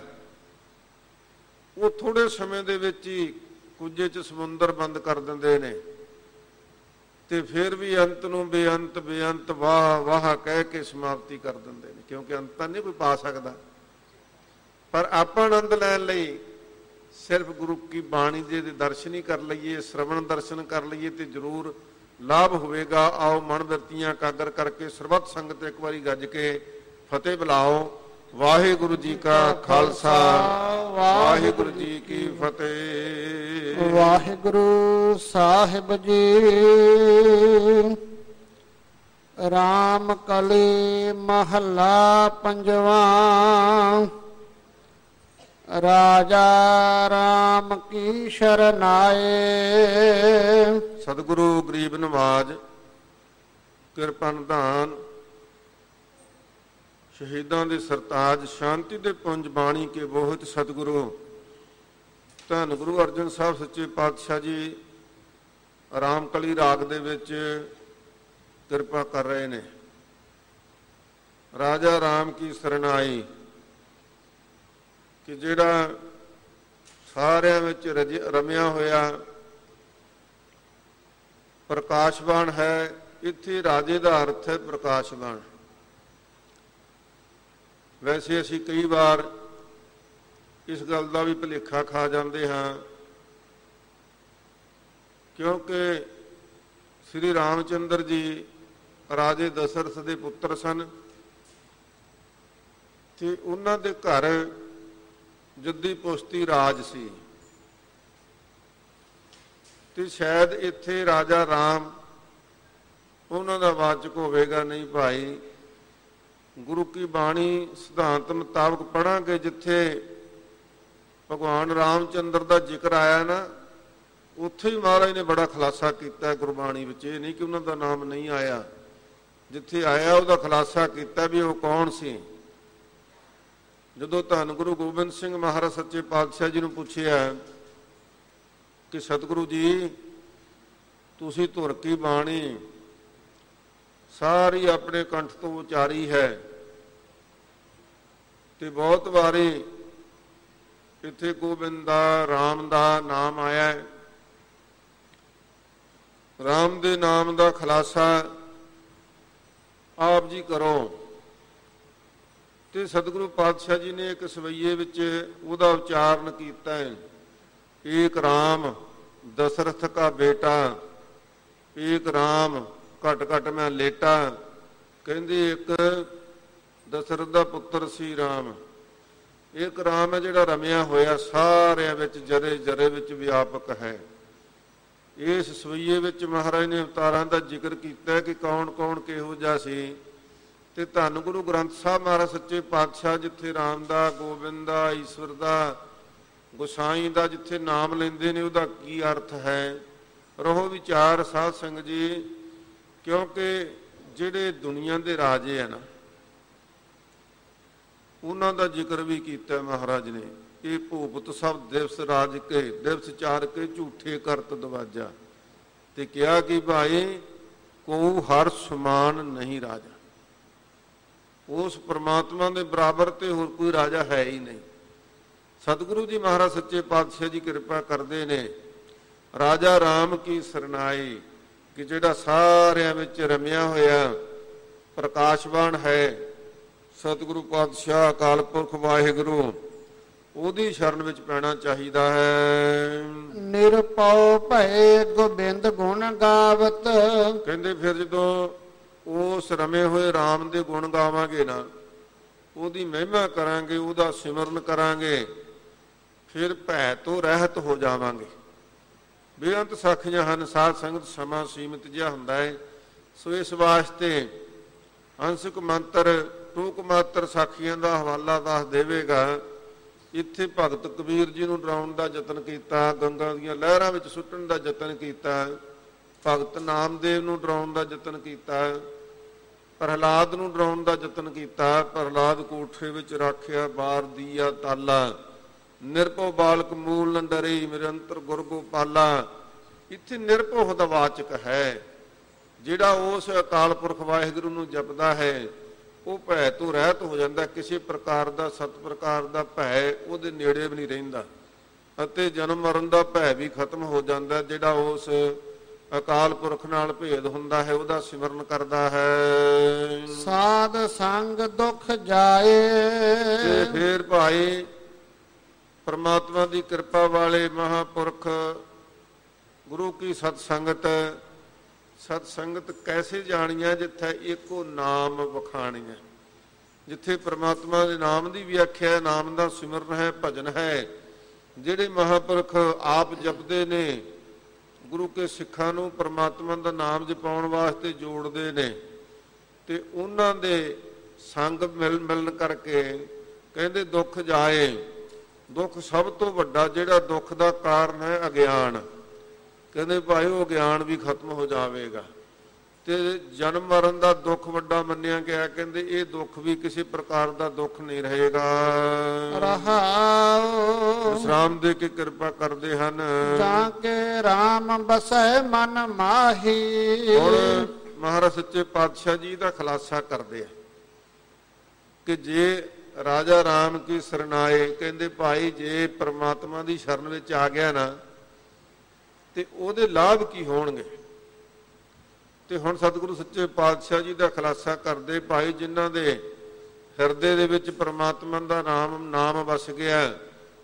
ਉਹ ਥੋੜੇ ਸਮੇਂ ਦੇ ਵਿੱਚ ਹੀ ਕੁੱਜੇ 'ਚ ਸਮੁੰਦਰ ਬੰਦ ਕਰ ਦਿੰਦੇ ਨੇ, ਤੇ ਫਿਰ ਵੀ ਅੰਤ ਨੂੰ ਬੇਅੰਤ ਬੇਅੰਤ ਵਾਹ ਵਾਹ ਕਹਿ ਕੇ ਸਮਾਪਤੀ ਕਰ ਦਿੰਦੇ ਨੇ, ਕਿਉਂਕਿ ਅੰਤ ਤਾਂ ਨਹੀਂ ਕੋਈ ਪਾ ਸਕਦਾ। ਪਰ ਆਪਾਂ ਆਨੰਦ ਲੈਣ ਲਈ ਸਿਰਫ ਗੁਰੂ ਕੀ ਬਾਣੀ ਦੇ ਦਰਸ਼ਨ ਹੀ ਕਰ ਲਈਏ, ਸ਼ਰਵਣ ਦਰਸ਼ਨ ਕਰ ਲਈਏ, ਤੇ ਜ਼ਰੂਰ ਲਾਭ ਹੋਵੇਗਾ। ਆਓ ਮਨ ਬਿਰਤੀਆਂ ਇਕਾਗਰ ਕਰਕੇ ਸਰਬੱਤ ਸੰਗਤ ਇੱਕ ਵਾਰੀ ਗੱਜ ਕੇ ਫਤਿਹ ਬੁਲਾਓ। ਵਾਹਿਗੁਰੂ ਜੀ ਕਾ ਖਾਲਸਾ, ਵਾਹਿਗੁਰੂ ਜੀ ਕੀ ਫਤਿਹ। ਵਾਹਿਗੁਰੂ ਸਾਹਿਬ ਜੀ। ਰਾਮ ਕਲੀ ਮਹੱਲਾ ਪੰਜਵਾਂ। ਰਾਜਾ ਰਾਮ ਕੀ ਸ਼ਰਨਾਏ। ਸਤਿਗੁਰੂ ਗਰੀਬ ਨਵਾਜ, ਕਿਰਪਾ ਨਿਧਾਨ, ਸ਼ਹੀਦਾਂ ਦੇ ਸਰਤਾਜ, ਸ਼ਾਂਤੀ ਦੇ ਪੁੰਜ ਬਾਣੀ ਕੇ ਬੋਹਿਤ ਸਤਿਗੁਰੂ ਧੰਨ ਗੁਰੂ ਅਰਜਨ ਸਾਹਿਬ ਸੱਚੇ ਪਾਤਸ਼ਾਹ ਜੀ ਰਾਮ ਕਲੀ ਰਾਗ ਦੇ ਵਿੱਚ ਕਿਰਪਾ ਕਰ ਰਹੇ ਨੇ। ਰਾਜਾ ਰਾਮ ਕੀ ਸਰਨਾਈ, ਕਿ ਜਿਹੜਾ ਸਾਰਿਆਂ ਵਿੱਚ ਰਮਿਆ ਹੋਇਆ ਪ੍ਰਕਾਸ਼ਵਾਨ ਹੈ। ਇੱਥੇ ਰਾਜੇ ਦਾ ਅਰਥ ਹੈ ਪ੍ਰਕਾਸ਼ਵਾਨ। ਵੈਸੇ ਅਸੀਂ ਕਈ ਵਾਰ ਇਸ ਗੱਲ ਦਾ ਵੀ ਭੁਲੇਖਾ ਖਾ ਜਾਂਦੇ ਹਾਂ, ਕਿਉਂਕਿ ਸ੍ਰੀ ਰਾਮਚੰਦਰ ਜੀ ਰਾਜੇ ਦਸ਼ਰਥ ਦੇ ਪੁੱਤਰ ਸਨ, ਤੇ ਉਹਨਾਂ ਦੇ ਘਰ ਜੱਦੀ ਪੁਸ਼ਤੀ ਰਾਜ ਸੀ। ਤੇ ਸ਼ਾਇਦ ਇੱਥੇ ਰਾਜਾ ਰਾਮ ਉਹਨਾਂ ਦਾ ਵਾਚਕ ਹੋਵੇਗਾ। ਨਹੀਂ ਭਾਈ, ਗੁਰੂ ਕੀ ਬਾਣੀ ਸਿਧਾਂਤ ਮੁਤਾਬਕ ਪੜ੍ਹਾਂਗੇ, ਜਿੱਥੇ ਭਗਵਾਨ ਰਾਮਚੰਦਰ ਦਾ ਜ਼ਿਕਰ ਆਇਆ ਨਾ, ਉੱਥੇ ਹੀ ਮਹਾਰਾਜ ਨੇ ਬੜਾ ਖੁਲਾਸਾ ਕੀਤਾ ਗੁਰਬਾਣੀ ਵਿੱਚ। ਇਹ ਨਹੀਂ ਕਿ ਉਹਨਾਂ ਦਾ ਨਾਮ ਨਹੀਂ ਆਇਆ, ਜਿੱਥੇ ਆਇਆ ਉਹਦਾ ਖੁਲਾਸਾ ਕੀਤਾ ਵੀ ਉਹ ਕੌਣ ਸੀ। ਜਦੋਂ ਧੰਨ ਗੁਰੂ ਗੋਬਿੰਦ ਸਿੰਘ ਮਹਾਰਾਜ ਸੱਚੇ ਪਾਤਸ਼ਾਹ ਜੀ ਨੂੰ ਪੁੱਛਿਆ ਕਿ ਸਤਿਗੁਰੂ ਜੀ, ਤੁਸੀਂ ਧੁਰ ਕੀ ਬਾਣੀ ਸਾਰੀ ਆਪਣੇ ਕੰਠ ਤੋਂ ਉਚਾਰੀ ਹੈ, ਤੇ ਬਹੁਤ ਵਾਰੀ ਇੱਥੇ ਗੋਬਿੰਦ ਦਾ, ਰਾਮ ਦਾ ਨਾਮ ਆਇਆ ਹੈ। ਰਾਮ ਦੇ ਨਾਮ ਦਾ ਖੁਲਾਸਾ ਆਪ ਜੀ ਕਰੋ। ਤੇ ਸਤਿਗੁਰੂ ਪਾਤਸ਼ਾਹ ਜੀ ਨੇ ਇੱਕ ਸਵਈਏ ਵਿੱਚ ਉਹਦਾ ਉਚਾਰਨ ਕੀਤਾ ਹੈ, ਏਕ ਰਾਮ ਦਸ਼ਰਥ ਕਾ ਬੇਟਾ, ਏਕ ਰਾਮ ਘਟ ਘਟ ਮੈਂ ਲੇਟਾ। ਕਹਿੰਦੇ ਇੱਕ ਦਸ਼ਰਥ ਦਾ ਪੁੱਤਰ ਸੀ ਰਾਮ। ਇੱਕ ਰਾਮ ਹੈ ਜਿਹੜਾ ਰਮਿਆ ਹੋਇਆ ਸਾਰਿਆਂ ਵਿੱਚ, ਜਰੇ ਜਰੇ ਵਿੱਚ ਵਿਆਪਕ ਹੈ। ਇਸ ਸਵਈਏ ਵਿੱਚ ਮਹਾਰਾਜ ਨੇ ਅਵਤਾਰਾਂ ਦਾ ਜ਼ਿਕਰ ਕੀਤਾ ਕਿ ਕੌਣ ਕੌਣ ਕਿਹੋ ਜਿਹਾ ਸੀ। ਤੇ ਧੰਨ ਗੁਰੂ ਗ੍ਰੰਥ ਸਾਹਿਬ ਮਹਾਰਾਜ ਸੱਚੇ ਪਾਤਸ਼ਾਹ ਜਿੱਥੇ ਰਾਮ ਦਾ, ਗੋਬਿੰਦ ਦਾ, ਈਸ਼ਵਰ ਦਾ, ਗੁਸਾਈ ਦਾ ਜਿੱਥੇ ਨਾਮ ਲੈਂਦੇ ਨੇ ਉਹਦਾ ਕੀ ਅਰਥ ਹੈ, ਰਹੋ ਵਿਚਾਰ ਸਾਧ ਸੰਗਤ ਜੀ। ਕਿਉਂਕਿ ਜਿਹੜੇ ਦੁਨੀਆ ਦੇ ਰਾਜੇ ਆ ਨਾ, ਉਹਨਾਂ ਦਾ ਜ਼ਿਕਰ ਵੀ ਕੀਤਾ ਮਹਾਰਾਜ ਨੇ। ਇਹ ਭੂਪਤ ਸਭ ਦਿਵਸ ਰਾਜ ਕੇ, ਦਿਵਸ ਚਾਰ ਕੇ ਝੂਠੇ ਕਰਤ ਦਵਾਜਾ। ਤੇ ਕਿਹਾ ਕਿ ਭਾਈ ਕੋ ਹਰ ਸਮਾਨ ਨਹੀਂ ਰਾਜਾ। ਉਸ ਪ੍ਰਮਾਤਮਾ ਦੇ ਬਰਾਬਰ ਤੇ ਹੋਰ ਕੋਈ ਰਾਜਾ ਹੈ ਹੀ ਨਹੀਂ। ਸਤਿਗੁਰੂ ਜੀ ਮਹਾਰਾਜ ਸੱਚੇ ਪਾਤਸ਼ਾਹ ਜੀ ਕਿਰਪਾ ਕਰਦੇ ਨੇ। ਰਾਜਾ ਰਾਮ ਕੀ ਸਰਨਾਈ, ਕਿ ਜਿਹੜਾ ਸਾਰਿਆਂ ਵਿੱਚ ਰਮਿਆ ਹੋਇਆ ਪ੍ਰਕਾਸ਼ਵਾਨ ਹੈ, ਸਤਿਗੁਰੂ ਪਾਤਸ਼ਾਹ ਅਕਾਲ ਪੁਰਖ ਵਾਹਿਗੁਰੂ, ਉਹਦੀ ਸ਼ਰਨ ਵਿੱਚ ਪੈਣਾ ਚਾਹੀਦਾ ਹੈ। ਨਿਰਭਉ ਭਏ ਗੋਬਿੰਦ ਗੁਣ ਗਾਵਤ। ਕਹਿੰਦੇ ਫਿਰ ਜਦੋਂ ਉਸ ਰਮੇ ਹੋਏ ਰਾਮ ਦੇ ਗੁਣ ਗਾਵਾਂਗੇ ਨਾ, ਉਹਦੀ ਮਹਿਮਾ ਕਰਾਂਗੇ, ਉਹਦਾ ਸਿਮਰਨ ਕਰਾਂਗੇ, ਫਿਰ ਭੈ ਤੋਂ ਰਹਿਤ ਹੋ ਜਾਵਾਂਗੇ। ਬੇਅੰਤ ਸਾਖੀਆਂ ਹਨ ਸਾਧ ਸੰਗਤ, ਸਮਾਂ ਸੀਮਿਤ ਜਿਹਾ ਹੁੰਦਾ ਹੈ। ਸੋ ਇਸ ਵਾਸਤੇ ਅੰਸ਼ਕ ਮੰਤਰ ਟੂਕ ਮਾਤਰ ਸਾਖੀਆਂ ਦਾ ਹਵਾਲਾ ਦੱਸ ਦੇਵੇਗਾ। ਇੱਥੇ ਭਗਤ ਕਬੀਰ ਜੀ ਨੂੰ ਡਰਾਉਣ ਦਾ ਯਤਨ ਕੀਤਾ, ਗੰਗਾ ਦੀਆਂ ਲਹਿਰਾਂ ਵਿੱਚ ਸੁੱਟਣ ਦਾ ਯਤਨ ਕੀਤਾ। ਭਗਤ ਨਾਮਦੇਵ ਨੂੰ ਡਰਾਉਣ ਦਾ ਯਤਨ ਕੀਤਾ, ਪ੍ਰਹਲਾਦ ਨੂੰ ਡਰਾਉਣ ਦਾ ਯਤਨ ਕੀਤਾ। ਪ੍ਰਹਲਾਦ ਕੋਠੇ ਵਿੱਚ ਰੱਖਿਆ ਬਾਰ ਦੀਆ ਤਾਲਾ, ਨਿਰਭਉ ਬਾਲਕ ਮੂਲ ਨ ਡਰੇ, ਮੇਰੇ ਅੰਤਰ ਗੁਰ ਗੋਪਾਲਾ। ਇੱਥੇ ਨਿਰਭਉ ਦਾ ਵਾਚਕ ਹੈ। ਜਿਹੜਾ ਉਸ ਅਕਾਲ ਪੁਰਖ ਵਾਹਿਗੁਰੂ ਨੂੰ ਜਪਦਾ ਹੈ ਉਹ ਭੈ ਤੋਂ ਰਹਿਤ ਹੋ ਜਾਂਦਾ। ਕਿਸੇ ਪ੍ਰਕਾਰ ਦਾ, ਸਤ ਪ੍ਰਕਾਰ ਦਾ ਭੈ ਉਹਦੇ ਨੇੜੇ ਵੀ ਨਹੀਂ ਰਹਿੰਦਾ, ਅਤੇ ਜਨਮ ਮਰਨ ਦਾ ਭੈ ਵੀ ਖਤਮ ਹੋ ਜਾਂਦਾ। ਜਿਹੜਾ ਉਸ ਅਕਾਲ ਪੁਰਖ ਨਾਲ ਭੇਦ ਹੁੰਦਾ ਹੈ ਉਹਦਾ ਸਿਮਰਨ ਕਰਦਾ ਹੈ। ਸਾਧ ਸੰਗ ਦੁਖ ਜਾਏ। ਤੇ ਫੇਰ ਭਾਈ ਪਰਮਾਤਮਾ ਦੀ ਕਿਰਪਾ ਵਾਲੇ ਮਹਾਂਪੁਰਖ ਗੁਰੂ ਕੀ ਸਤ ਸੰਗਤ, ਸਤ ਸੰਗਤ ਕੈਸੇ ਜਾਣੀਆਂ? ਜਿੱਥੇ ਇੱਕੋ ਨਾਮ ਵਖਾਣੀਆਂ, ਜਿੱਥੇ ਪ੍ਰਮਾਤਮਾ ਦੇ ਨਾਮ ਦੀ ਵਿਆਖਿਆ, ਨਾਮ ਦਾ ਸਿਮਰਨ ਹੈ, ਭਜਨ ਹੈ। ਜਿਹੜੇ ਮਹਾਂਪੁਰਖ ਆਪ ਜਪਦੇ ਨੇ, ਗੁਰੂ ਕੇ ਸਿੱਖਾਂ ਨੂੰ ਪ੍ਰਮਾਤਮਾ ਦਾ ਨਾਮ ਜਪਾਉਣ ਵਾਸਤੇ ਜੋੜਦੇ ਨੇ, ਤੇ ਉਹਨਾਂ ਦੇ ਸੰਗ ਮਿਲਣ ਕਰਕੇ ਕਹਿੰਦੇ ਦੁੱਖ ਜਾਏ। ਦੁੱਖ ਸਭ ਤੋਂ ਵੱਡਾ ਜਿਹੜਾ ਦੁੱਖ ਦਾ ਕਾਰਨ ਹੈ ਅਗਿਆਨ। ਕਹਿੰਦੇ ਭਾਈ ਉਹ ਗਿਆਨ ਵੀ ਖਤਮ ਹੋ ਜਾਵੇਗਾ। ਤੇ ਜਨਮ ਮਰਨ ਦਾ ਦੁੱਖ ਵੱਡਾ ਮੰਨਿਆ ਗਿਆ। ਕਹਿੰਦੇ ਇਹ ਦੁੱਖ ਵੀ ਕਿਸੇ ਪ੍ਰਕਾਰ ਦਾ ਦੁੱਖ ਨਹੀਂ ਰਹੇਗਾ। ਰਹਾਉ ਵਿਸਰਾਮ ਦੇ ਕੇ ਕਿਰਪਾ ਕਰਦੇ ਹਨ। ਤਾਂ ਕਿ ਰਾਮ ਬਸੈ ਮਨ ਮਾਹੀ। ਹੁਣ ਮਹਾਰਾਜ ਸੱਚੇ ਪਾਤਸ਼ਾਹ ਜੀ ਦਾ ਖੁਲਾਸਾ ਕਰਦੇ ਆ ਕਿ ਜੇ ਰਾਜਾ ਰਾਮ ਕੀ ਸਰਨਾਏ, ਕਹਿੰਦੇ ਭਾਈ ਜੇ ਪ੍ਰਮਾਤਮਾ ਦੀ ਸ਼ਰਨ ਵਿੱਚ ਆ ਗਿਆ ਨਾ ਤੇ ਉਹਦੇ ਲਾਭ ਕੀ ਹੋਣਗੇ। ਤੇ ਹੁਣ ਸਤਿਗੁਰੂ ਸੱਚੇ ਪਾਤਸ਼ਾਹ ਜੀ ਦਾ ਖੁਲਾਸਾ ਕਰਦੇ ਭਾਈ ਜਿਨ੍ਹਾਂ ਦੇ ਹਿਰਦੇ ਦੇ ਵਿੱਚ ਪ੍ਰਮਾਤਮਾ ਦਾ ਨਾਮ ਵਸ ਗਿਆ,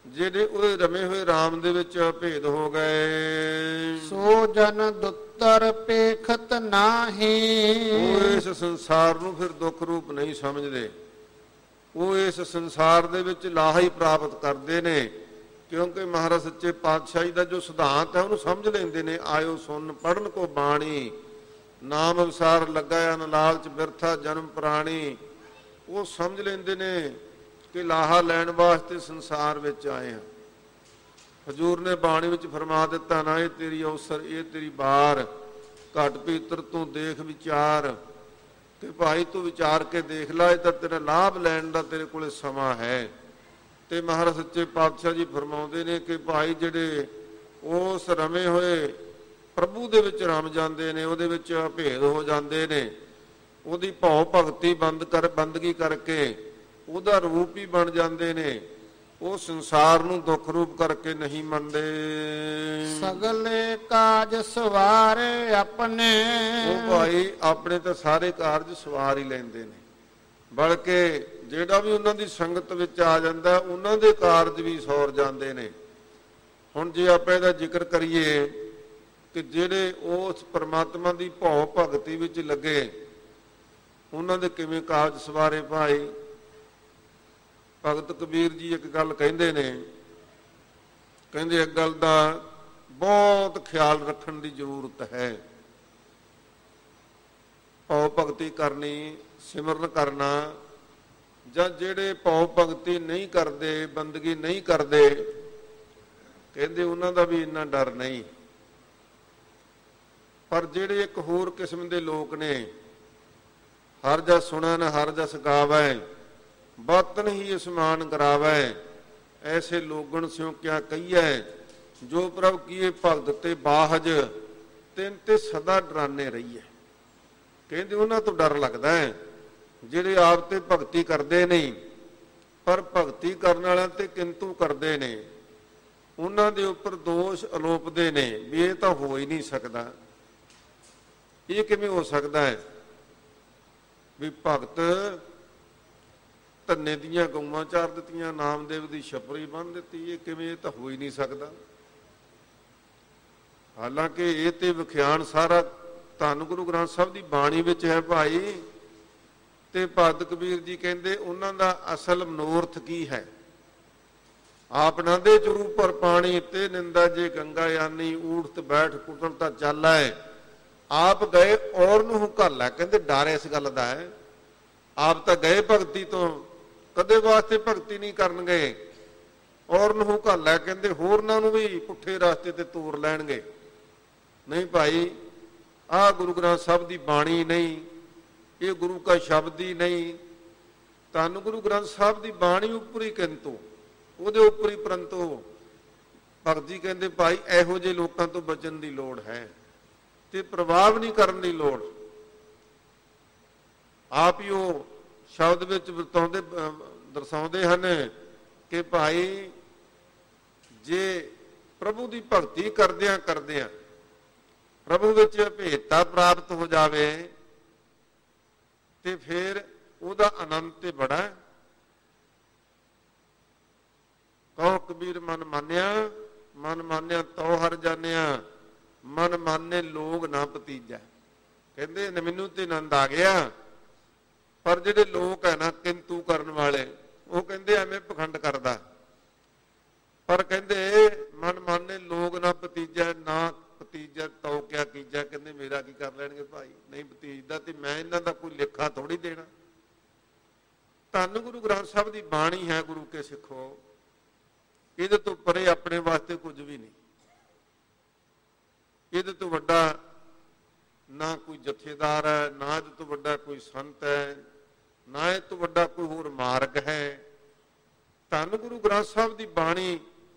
ਜਿਹੜੇ ਉਹਦੇ ਰਮੇ ਹੋਏ ਰਾਮ ਦੇ ਵਿੱਚ ਭੇਦ ਹੋ ਗਏ। ਸੋ ਜਨ ਦੁੱਤਰ ਪੇਖਤ ਨਾਹੀ। ਉਹ ਇਸ ਸੰਸਾਰ ਨੂੰ ਫਿਰ ਦੁੱਖ ਰੂਪ ਨਹੀਂ ਸਮਝਦੇ। ਉਹ ਇਸ ਸੰਸਾਰ ਦੇ ਵਿੱਚ ਲਾਹਾ ਹੀ ਪ੍ਰਾਪਤ ਕਰਦੇ ਨੇ, ਕਿਉਂਕਿ ਮਹਾਰਾਜ ਸੱਚੇ ਪਾਤਸ਼ਾਹੀ ਦਾ ਜੋ ਸਿਧਾਂਤ ਹੈ ਉਹਨੂੰ ਸਮਝ ਲੈਂਦੇ ਨੇ। ਆਇਓ ਸੁਣ ਪੜਨ ਕੋ ਬਾਣੀ, ਨਾਮ ਅਨੁਸਾਰ ਲੱਗਾ ਅਨ ਲਾਲਚ ਬਿਰਥਾ ਜਨਮ ਪ੍ਰਾਣੀ। ਉਹ ਸਮਝ ਲੈਂਦੇ ਨੇ ਕਿ ਲਾਹਾ ਲੈਣ ਵਾਸਤੇ ਸੰਸਾਰ ਵਿੱਚ ਆਏ ਹਾਂ। ਹਜ਼ੂਰ ਨੇ ਬਾਣੀ ਵਿੱਚ ਫਰਮਾ ਦਿੱਤਾ ਨਾ ਇਹ ਤੇਰੀ ਅਵਸਰ, ਇਹ ਤੇਰੀ ਬਾਰ, ਘਟ ਪੀਤਰ ਤੂੰ ਦੇਖ ਵਿਚਾਰ। ਕਿ ਭਾਈ ਤੂੰ ਵਿਚਾਰ ਕੇ ਦੇਖ ਲੈ, ਇਹ ਤਾਂ ਤੇਰਾ ਲਾਭ ਲੈਣ ਦਾ ਤੇਰੇ ਕੋਲੇ ਸਮਾਂ ਹੈ। ਤੇ ਮਹਾਰਾਜ ਸੱਚੇ ਪਾਤਸ਼ਾਹ ਜੀ ਫਰਮਾਉਂਦੇ ਨੇ ਕਿ ਭਾਈ ਜਿਹੜੇ ਉਸ ਰਮੇ ਹੋਏ ਪ੍ਰਭੂ ਦੇ ਵਿੱਚ ਰਮ ਜਾਂਦੇ ਨੇ, ਉਹਦੇ ਵਿੱਚ ਭੇਦ ਹੋ ਜਾਂਦੇ ਨੇ, ਉਹਦੀ ਭਉ ਭਗਤੀ ਬੰਦਗੀ ਕਰਕੇ ਉਹਦਾ ਰੂਪ ਹੀ ਬਣ ਜਾਂਦੇ ਨੇ, ਉਹ ਸੰਸਾਰ ਨੂੰ ਦੁੱਖ ਰੂਪ ਕਰਕੇ ਨਹੀਂ ਮੰਨਦੇ। ਸਗਲੇ ਕਾਜ ਸਵਾਰੇ ਆਪਣੇ। ਉਹ ਭਾਈ ਆਪਣੇ ਤਾਂ ਸਾਰੇ ਕਾਰਜ ਸਵਾਰ ਹੀ ਲੈਂਦੇ ਨੇ, ਬਲਕਿ ਜਿਹੜਾ ਵੀ ਉਹਨਾਂ ਦੀ ਸੰਗਤ ਵਿੱਚ ਆ ਜਾਂਦਾ ਉਹਨਾਂ ਦੇ ਕਾਰਜ ਵੀ ਸੌਰ ਜਾਂਦੇ ਨੇ। ਹੁਣ ਜੇ ਆਪਾਂ ਇਹਦਾ ਜ਼ਿਕਰ ਕਰੀਏ ਕਿ ਜਿਹੜੇ ਉਸ ਪਰਮਾਤਮਾ ਦੀ ਭਉ ਭਗਤੀ ਵਿੱਚ ਲੱਗੇ, ਉਹਨਾਂ ਦੇ ਕਿਵੇਂ ਕਾਜ ਸਵਾਰੇ ਭਾਈ। ਭਗਤ ਕਬੀਰ ਜੀ ਇੱਕ ਗੱਲ ਕਹਿੰਦੇ ਨੇ, ਕਹਿੰਦੇ ਇੱਕ ਗੱਲ ਦਾ ਬਹੁਤ ਖਿਆਲ ਰੱਖਣ ਦੀ ਜ਼ਰੂਰਤ ਹੈ। ਭਉ ਭਗਤੀ ਕਰਨੀ, ਸਿਮਰਨ ਕਰਨਾ, ਜਾਂ ਜਿਹੜੇ ਭਉ ਭਗਤੀ ਨਹੀਂ ਕਰਦੇ, ਬੰਦਗੀ ਨਹੀਂ ਕਰਦੇ, ਕਹਿੰਦੇ ਉਹਨਾਂ ਦਾ ਵੀ ਇੰਨਾ ਡਰ ਨਹੀਂ। ਪਰ ਜਿਹੜੇ ਇੱਕ ਹੋਰ ਕਿਸਮ ਦੇ ਲੋਕ ਨੇ, ਹਰ ਜਸ ਸੁਣਨ ਹਰ ਜਸ ਗਾਵੈ, ਬਾਤਨ ਹੀ ਅਸਮਾਨ ਕਰਾਵੈ, ਐਸੇ ਲੋਗਣ ਸਿਉ ਕਿਆ ਕਹੀਐ, ਜੋ ਪ੍ਰਭ ਕੀਏ ਭਗਤ ਤੇ ਬਾਹਜ, ਤਿੰਨ ਤੇ ਸਦਾ ਡਰਾਨੇ ਰਹੀਏ। ਕਹਿੰਦੇ ਉਹਨਾਂ ਤੋਂ ਡਰ ਲੱਗਦਾ ਹੈ ਜਿਹੜੇ ਆਪ ਤੇ ਭਗਤੀ ਕਰਦੇ ਨਹੀਂ, ਪਰ ਭਗਤੀ ਕਰਨ ਵਾਲਿਆਂ ਤੇ ਕਿੰਤੂ ਕਰਦੇ ਨੇ, ਉਹਨਾਂ ਦੇ ਉੱਪਰ ਦੋਸ਼ ਅਲੋਪਦੇ ਨੇ ਵੀ ਇਹ ਤਾਂ ਹੋ ਹੀ ਨਹੀਂ ਸਕਦਾ। ਇਹ ਕਿਵੇਂ ਹੋ ਸਕਦਾ ਹੈ ਵੀ ਭਗਤ ਧੰਨੇ ਦੀਆਂ ਗਊਆਂ ਚਾਰ ਦਿੱਤੀਆਂ, ਨਾਮਦੇਵ ਦੀ ਛਪਰੀ ਬੰਨ੍ਹ ਦਿੱਤੀ, ਇਹ ਕਿਵੇਂ, ਇਹ ਤਾਂ ਹੋ ਹੀ ਨਹੀਂ ਸਕਦਾ। ਹਾਲਾਂਕਿ ਇਹ ਤੇ ਵਿਖਿਆਨ ਸਾਰਾ ਧੰਨ ਗੁਰੂ ਗ੍ਰੰਥ ਸਾਹਿਬ ਦੀ ਬਾਣੀ ਵਿੱਚ ਹੈ ਭਾਈ। ਤੇ ਭਗਤ ਕਬੀਰ ਜੀ ਕਹਿੰਦੇ ਉਹਨਾਂ ਦਾ ਅਸਲ ਮਨੋਰਥ ਕੀ ਹੈ। ਆਪ ਨਦੇ ਚਰੂ ਪਰ ਪਾਣੀ ਤੇ ਨਿੰਦਾ ਜੇ ਗੰਗਾ ਯਾਨੀ, ਊਠਤ ਬੈਠ ਕੁਟਲ ਤਾਂ ਚਾਲੈ, ਆਪ ਗਏ ਔਰ ਨੂੰ ਘਾਲਾ। ਕਹਿੰਦੇ ਡਰ ਇਸ ਗੱਲ ਦਾ ਹੈ, ਆਪ ਤਾਂ ਗਏ ਭਗਤੀ ਤੋਂ, ਕਦੇ ਵਾਸਤੇ ਭਗਤੀ ਨਹੀਂ ਕਰਨਗੇ, ਔਰ ਨੂੰ ਘਾਲਾ, ਕਹਿੰਦੇ ਹੋਰਨਾਂ ਨੂੰ ਵੀ ਪੁੱਠੇ ਰਸਤੇ ਤੇ ਤੋਰ ਲੈਣਗੇ। ਨਹੀਂ ਭਾਈ, ਆਹ ਗੁਰੂ ਗ੍ਰੰਥ ਸਾਹਿਬ ਦੀ ਬਾਣੀ ਨਹੀਂ, ਇਹ ਗੁਰੂ ਕਾ ਸ਼ਬਦ ਹੀ ਨਹੀਂ। ਧੰਨ ਗੁਰੂ ਗ੍ਰੰਥ ਸਾਹਿਬ ਦੀ ਬਾਣੀ ਉੱਪਰ ਹੀ ਕਿੰਤੂ, ਉਹਦੇ ਉੱਪਰ ਹੀ ਪਰੰਤੂ ਭਗਤ ਜੀ ਕਹਿੰਦੇ ਭਾਈ ਇਹੋ ਜਿਹੇ ਲੋਕਾਂ ਤੋਂ ਬਚਣ ਦੀ ਲੋੜ ਹੈ ਤੇ ਪ੍ਰਭਾਵ ਨਹੀਂ ਕਰਨ ਦੀ ਲੋੜ। ਆਪ ਹੀ ਉਹ ਸ਼ਬਦ ਵਿੱਚ ਵਰਤਾਉਂਦੇ ਦਰਸਾਉਂਦੇ ਹਨ ਕਿ ਭਾਈ ਜੇ ਪ੍ਰਭੂ ਦੀ ਭਗਤੀ ਕਰਦਿਆਂ ਕਰਦਿਆਂ ਪ੍ਰਭੂ ਵਿੱਚ ਭੇਦਤਾ ਪ੍ਰਾਪਤ ਹੋ ਜਾਵੇ ਤੇ ਫਿਰ ਉਹਦਾ ਆਨੰਦ ਤੇ ਬੜਾ। ਕਹੋ ਕਬੀਰ ਮਨ ਮਾਨਿਆ ਤਉ ਹਰ ਜਾਣਿਆ, ਮਨ ਮਾਨੇ ਲੋਗ ਨਾ ਭਤੀਜਾ। ਕਹਿੰਦੇ ਮੈਨੂੰ ਤੇ ਆਨੰਦ ਆ ਗਿਆ, ਪਰ ਜਿਹੜੇ ਲੋਕ ਹੈ ਨਾ ਕਿੰਤੂ ਕਰਨ ਵਾਲੇ, ਉਹ ਕਹਿੰਦੇ ਐਵੇਂ ਪਖੰਡ ਕਰਦਾ। ਪਰ ਕਹਿੰਦੇ ਮਨ ਮਾਨੇ ਲੋਗ ਨਾ ਭਤੀਜਾ, ਨਾ ਭਤੀਜਾ ਤਉ ਕਿਆ ਕੀਜਾ। ਕਹਿੰਦੇ ਮੇਰਾ ਕੀ ਕਰ ਲੈਣਗੇ ਭਾਈ, ਨਹੀਂ ਭਤੀਜਦਾ ਤੇ ਮੈਂ ਇਹਨਾਂ ਦਾ ਕੋਈ ਲੇਖਾ ਥੋੜੀ ਦੇਣਾ। ਧੰਨ ਗੁਰੂ ਗ੍ਰੰਥ ਸਾਹਿਬ ਦੀ ਬਾਣੀ ਹੈ ਗੁਰੂ ਕੇ ਸਿੱਖੋ, ਇਹਦੇ ਤੋਂ ਪਰੇ ਆਪਣੇ ਵਾਸਤੇ ਕੁਝ ਵੀ ਨਹੀਂ। ਇਹਦੇ ਤੋਂ ਵੱਡਾ ਨਾ ਕੋਈ ਜਥੇਦਾਰ ਹੈ, ਨਾ ਇਹਦੇ ਤੋਂ ਵੱਡਾ ਕੋਈ ਸੰਤ ਹੈ, ਨਾ ਇਹ ਤੋਂ ਵੱਡਾ ਕੋਈ ਹੋਰ ਮਾਰਗ ਹੈ। ਧੰਨ ਗੁਰੂ ਗ੍ਰੰਥ ਸਾਹਿਬ ਦੀ ਬਾਣੀ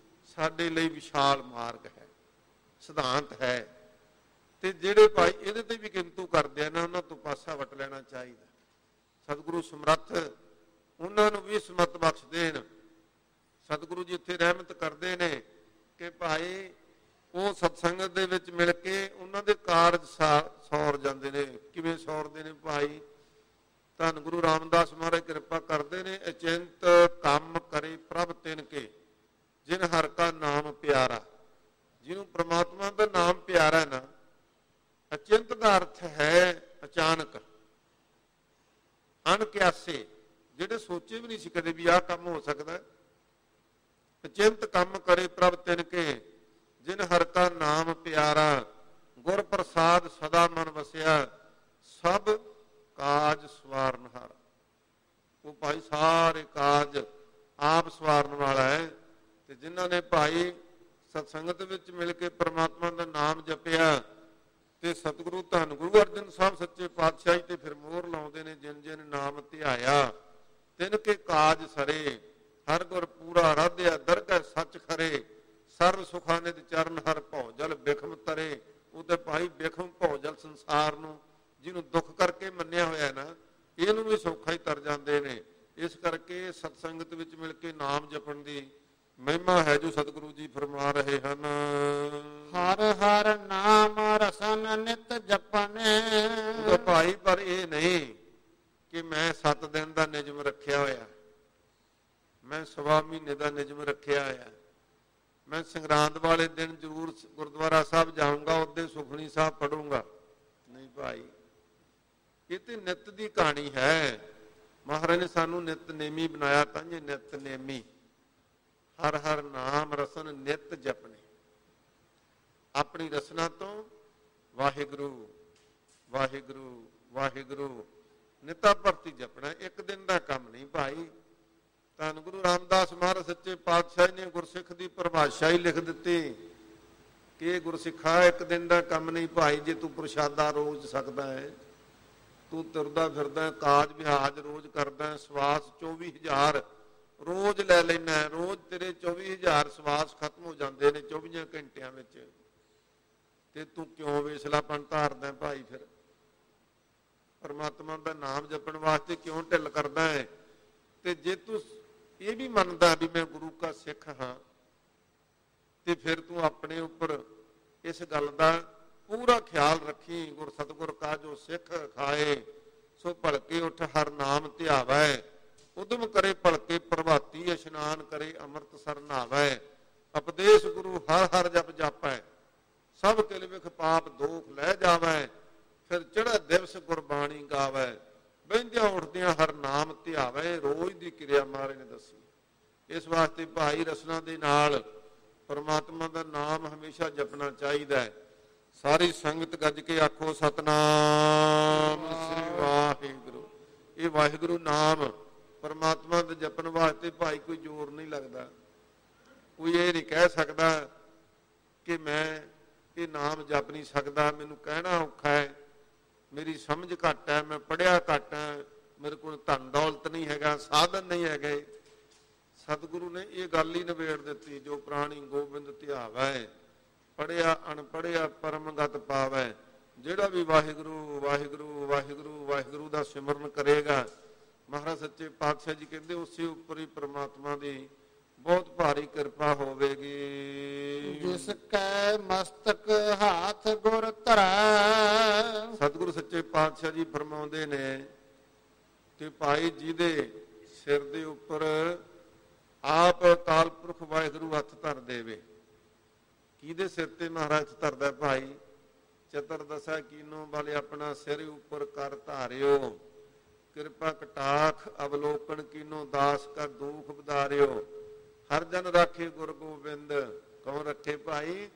ਸਾਡੇ ਲਈ ਵਿਸ਼ਾਲ ਮਾਰਗ ਹੈ, ਸਿਧਾਂਤ ਹੈ। ਤੇ ਜਿਹੜੇ ਭਾਈ ਇਹਦੇ ਤੇ ਵੀ ਕਿੰਤੂ ਕਰਦੇ ਆ ਨਾ, ਉਹਨਾਂ ਤੋਂ ਪਾਸਾ ਵਟ ਲੈਣਾ ਚਾਹੀਦਾ। ਸਤਿਗੁਰੂ ਸਮਰੱਥ ਉਹਨਾਂ ਨੂੰ ਵੀ ਸਮਤ ਬਖਸ਼ ਦੇਣ। ਸਤਿਗੁਰੂ ਜੀ ਇੱਥੇ ਰਹਿਮਤ ਕਰਦੇ ਨੇ ਕਿ ਭਾਈ ਉਹ ਸਤਸੰਗਤ ਦੇ ਵਿੱਚ ਮਿਲ ਕੇ ਉਹਨਾਂ ਦੇ ਕਾਰਜ ਸੌਰ ਜਾਂਦੇ ਨੇ। ਕਿਵੇਂ ਸੌਰਦੇ ਨੇ ਭਾਈ? ਧੰਨ ਗੁਰੂ ਰਾਮਦਾਸ ਮਹਾਰਾਜ ਕਿਰਪਾ ਕਰਦੇ ਨੇ, ਅਚਿੰਤ ਕੰਮ ਕਰੇ ਪ੍ਰਭ ਤਿਨ ਕੇ, ਜਿਨ ਹਰ ਕਾ ਨਾਮ ਪਿਆਰਾ। ਜਿਹਨੂੰ ਪ੍ਰਮਾਤਮਾ ਦਾ ਨਾਮ ਪਿਆਰਾ ਹੈ ਨਾ, ਅਚਿੰਤ ਦਾ ਅਰਥ ਹੈ ਅਚਾਨਕ, ਅਣਕਿਆਸੇ, ਜਿਹੜੇ ਸੋਚੇ ਵੀ ਨਹੀਂ ਸੀ ਕਦੇ ਵੀ ਆਹ ਕੰਮ ਹੋ ਸਕਦਾ। ਅਚਿੰਤ ਕੰਮ ਕਰੇ ਪ੍ਰਭ ਤਿਨ ਕੇ, ਜਿਨ ਹਰ ਕਾ ਨਾਮ ਪਿਆਰਾ। ਗੁਰ ਪ੍ਰਸਾਦ ਸਦਾ ਮਨ ਵਸਿਆ, ਸਭ ਕਾਜ ਸਵਾਰਨ ਹਾਰ। ਉਹ ਭਾਈ ਸਾਰੇ ਕਾਜ ਆਪ ਸਵਾਰਨ ਵਾਲਾ ਹੈ। ਤੇ ਜਿਨ੍ਹਾਂ ਨੇ ਭਾਈ ਸਤਸੰਗਤ ਵਿੱਚ ਮਿਲ ਕੇ ਪ੍ਰਮਾਤਮਾ ਦਾ ਨਾਮ ਜਪਿਆ ਤੇ ਸਤਿਗੁਰੂ ਧੰਨ ਗੁਰੂ ਅਰਜਨ ਸਾਹਿਬ ਸੱਚੇ ਪਾਤਸ਼ਾਹੀ ਤੇ ਫਿਰ ਮੋਹਰ ਲਾਉਂਦੇ ਨੇ, ਜਿਨ ਜਿਨ ਨਾਮ ਧਿਆਇਆ ਤਿਨ ਕੇ ਕਾਜ ਸਰੇ। ਹਰ ਗੁਰ ਪੂਰਾ ਰਾਧਿਆ ਦਰਗਹਿ ਸੱਚ ਖਰੇ, ਸਰਬ ਸੁਖਾਂ ਨਿਧ ਚਰਨ ਹਰ ਭਉ ਜਲ ਬਿਖਮ ਤਰੇ। ਉਹ ਤੇ ਭਾਈ ਬਿਖਮ ਭਉ ਜਲ ਸੰਸਾਰ ਨੂੰ ਜਿਹਨੂੰ ਦੁੱਖ ਕਰਕੇ ਮੰਨਿਆ ਹੋਇਆ ਨਾ, ਇਹਨੂੰ ਵੀ ਸੌਖਾ ਹੀ ਤਰ ਜਾਂਦੇ ਨੇ। ਇਸ ਕਰਕੇ ਸਤਸੰਗਤ ਵਿੱਚ ਮਿਲ ਕੇ ਨਾਮ ਜਪਣ ਦੀ ਮਹਿਮਾ ਹੈ ਜੋ ਸਤਿਗੁਰੂ ਜੀ ਫਰਮਾ ਰਹੇ ਹਨ। ਹਰ ਹਰ ਨਾਮ ਰਸਨ ਨਿਤ ਜਪਨੇ। ਭਾਈ ਪਰ ਇਹ ਨਹੀਂ ਕਿ ਮੈਂ 7 ਦਿਨ ਦਾ ਨਿਯਮ ਰੱਖਿਆ ਹੋਇਆ, ਮੈਂ ਸਵਾ ਮਹੀਨੇ ਦਾ ਨਿਯਮ ਰੱਖਿਆ ਹੋਇਆ, ਮੈਂ ਸੰਗਰਾਂਦ ਵਾਲੇ ਦਿਨ ਜ਼ਰੂਰ ਗੁਰਦੁਆਰਾ ਸਾਹਿਬ ਜਾਊਂਗਾ, ਉਹਦੇ ਸੁਖਮਨੀ ਸਾਹਿਬ ਪੜੂੰਗਾ। ਨਹੀਂ ਭਾਈ, ਇਹ ਤੇ ਨਿਤ ਦੀ ਕਹਾਣੀ ਹੈ। ਮਹਾਰਾਜ ਨੇ ਸਾਨੂੰ ਨਿਤਨੇਮੀ ਬਣਾਇਆ, ਤਾਂ ਜੇ ਨਿਤਨੇਮੀ ਹਰ ਹਰ ਨਾਮ ਰਸਨ ਨਿਤ ਜਪਨੇ। ਆਪਣੀ ਰਸਨਾ ਤੋਂ ਵਾਹਿਗੁਰੂ ਵਾਹਿਗੁਰੂ ਵਾਹਿਗੁਰੂ ਨਿਤਾ ਭਰਤੀ ਜਪਣਾ। ਇੱਕ ਦਿਨ ਦਾ ਕੰਮ ਨਹੀਂ ਭਾਈ। ਧੰਨ ਗੁਰੂ ਰਾਮਦਾਸ ਮਹਾਰਾਜ ਸੱਚੇ ਪਾਤਸ਼ਾਹ ਨੇ ਗੁਰਸਿੱਖ ਦੀ ਪਰਿਭਾਸ਼ਾ ਹੀ ਲਿਖ ਦਿੱਤੀ ਕਿ ਗੁਰਸਿੱਖਾ ਇੱਕ ਦਿਨ ਦਾ ਕੰਮ ਨਹੀਂ ਭਾਈ। ਜੇ ਤੂੰ ਪ੍ਰਸ਼ਾਦਾ ਰੋਜ਼ ਸਕਦਾ ਹੈ, ਤੂੰ ਤੁਰਦਾ ਫਿਰਦਾ, ਕਾਜ ਵਿਹਾਜ ਰੋਜ਼ ਕਰਦਾ, ਸਵਾਸ 24,000 ਰੋਜ਼ ਲੈ ਲੈਣਾ, ਰੋਜ਼ ਤੇਰੇ 24,000 ਸਵਾਸ ਖਤਮ ਹੋ ਜਾਂਦੇ ਨੇ 24 ਘੰਟਿਆਂ ਵਿੱਚ, ਤੇ ਤੂੰ ਕਿਉਂ ਵੇਸਲਾਪਣ ਧਾਰਦਾ ਭਾਈ? ਫਿਰ ਪਰਮਾਤਮਾ ਦਾ ਨਾਮ ਜਪਣ ਵਾਸਤੇ ਕਿਉਂ ਢਿੱਲ ਕਰਦਾ ਹੈ? ਤੇ ਜੇ ਤੂੰ ਇਹ ਵੀ ਮੰਨਦਾ ਵੀ ਮੈਂ ਗੁਰੂ ਕਾ ਸਿੱਖ ਹਾਂ, ਤੇ ਫਿਰ ਤੂੰ ਆਪਣੇ ਉੱਪਰ ਇਸ ਗੱਲ ਦਾ ਪੂਰਾ ਖਿਆਲ ਰੱਖੀ। ਗੁਰ ਸਤਿਗੁਰ ਕਾ ਜੋ ਸਿੱਖ ਖਾਏ, ਸੋ ਭਲਕੇ ਉੱਠ ਹਰ ਨਾਮ ਧਿਆਵੈ। ਉਦਮ ਕਰੇ ਭਲਕੇ ਪ੍ਰਭਾਤੀ, ਇਸ਼ਨਾਨ ਕਰੇ ਅੰਮ੍ਰਿਤ ਸਰ ਨਹਾਵੈ। ਉਪਦੇਸ਼ ਗੁਰੂ ਹਰ ਹਰ ਜਪ ਜਾਪੈ, ਸਭ ਕਿਲ ਵਿਖ ਪਾਪ ਦੋਖ ਲੈ ਜਾਵੈ। ਫਿਰ ਚੜ੍ਹੇ ਦਿਵਸ ਗੁਰਬਾਣੀ ਗਾਵੈ, ਬਹਿੰਦਿਆਂ ਉੱਠਦਿਆਂ ਹਰ ਨਾਮ ਧਿਆਵੈ। ਰੋਜ਼ ਦੀ ਕਿਰਿਆ ਮਹਾਰਾਜ ਨੇ ਦੱਸੀ। ਇਸ ਵਾਸਤੇ ਭਾਈ ਰਸਨਾ ਦੇ ਨਾਲ ਪਰਮਾਤਮਾ ਦਾ ਨਾਮ ਹਮੇਸ਼ਾ ਜਪਣਾ ਚਾਹੀਦਾ ਹੈ। ਸਾਰੀ ਸੰਗਤ ਗੱਜ ਕੇ ਆਖੋ ਸਤਿਨਾਮ ਸ੍ਰੀ ਵਾਹਿਗੁਰੂ। ਇਹ ਵਾਹਿਗੁਰੂ ਨਾਮ ਪਰਮਾਤਮਾ ਦੇ ਜਪਣ ਵਾਸਤੇ ਭਾਈ ਕੋਈ ਜ਼ੋਰ ਨਹੀਂ ਲੱਗਦਾ। ਕੋਈ ਇਹ ਨਹੀਂ ਕਹਿ ਸਕਦਾ ਕਿ ਮੈਂ ਇਹ ਨਾਮ ਜਪ ਨਹੀਂ ਸਕਦਾ, ਮੈਨੂੰ ਕਹਿਣਾ ਔਖਾ ਹੈ, ਮੇਰੀ ਸਮਝ ਘੱਟ ਹੈ, ਮੈਂ ਪੜ੍ਹਿਆ ਘੱਟ ਹੈ, ਮੇਰੇ ਕੋਲ ਧਨ ਦੌਲਤ ਨਹੀਂ ਹੈਗਾ, ਸਾਧਨ ਨਹੀਂ ਹੈਗੇ। ਸਤਿਗੁਰੂ ਨੇ ਇਹ ਗੱਲ ਹੀ ਨਿਬੇੜ ਦਿੱਤੀ, ਜੋ ਪ੍ਰਾਣੀ ਗੋਬਿੰਦ ਧਿਆਵੈ, ਪੜ੍ਹਿਆ ਅਣਪੜ੍ਹਿਆ ਪਰਮਗਤ ਪਾਵੈ। ਜਿਹੜਾ ਵੀ ਵਾਹਿਗੁਰੂ ਵਾਹਿਗੁਰੂ ਵਾਹਿਗੁਰੂ ਵਾਹਿਗੁਰੂ ਦਾ ਸਿਮਰਨ ਕਰੇਗਾ, ਮਹਾਰਾਜ ਸੱਚੇ ਪਾਤਸ਼ਾਹ ਜੀ ਕਹਿੰਦੇ ਉਸੇ ਉੱਪਰ ਹੀ ਪ੍ਰਮਾਤਮਾ ਦੀ ਬਹੁਤ ਭਾਰੀ ਕਿਰਪਾ ਹੋਵੇਗੀ। ਜਿਸ ਕੈ ਮਸਤਕ ਹਾਥ ਗੁਰ ਧਰੈ। ਸਤਿਗੁਰੂ ਸੱਚੇ ਪਾਤਸ਼ਾਹ ਜੀ ਫਰਮਾਉਂਦੇ ਨੇ ਕਿ ਭਾਈ ਜੀ ਦੇ ਸਿਰ ਦੇ ਉੱਪਰ ਆਪ ਅਕਾਲ ਪੁਰਖ ਵਾਹਿਗੁਰੂ ਹੱਥ ਧਰ ਦੇਵੇ। ਕਿਹਦੇ ਸਿਰ ਤੇ ਮਹਾਰਾਜ ਧਰਦਾ ਭਾਈ? ਚਤਰ ਦਸਾ ਕੀਨੋ ਵਾਲੇ ਆਪਣਾ ਸਿਰ ਉੱਪਰ ਕਰ ਧਾਰਿਓ, ਕਿਰਪਾ ਕਟਾਖ ਅਵਲੋਕਨ ਕੀਨੋ ਦਾਸ ਕਾ ਦੁਖ ਵਧਾਰਿਓ। ਹਰ ਜਨ ਰਾਖੇ ਗੁਰ ਗੋਬਿੰਦ। ਕੌਣ ਰੱਖੇ ਭਾਈ?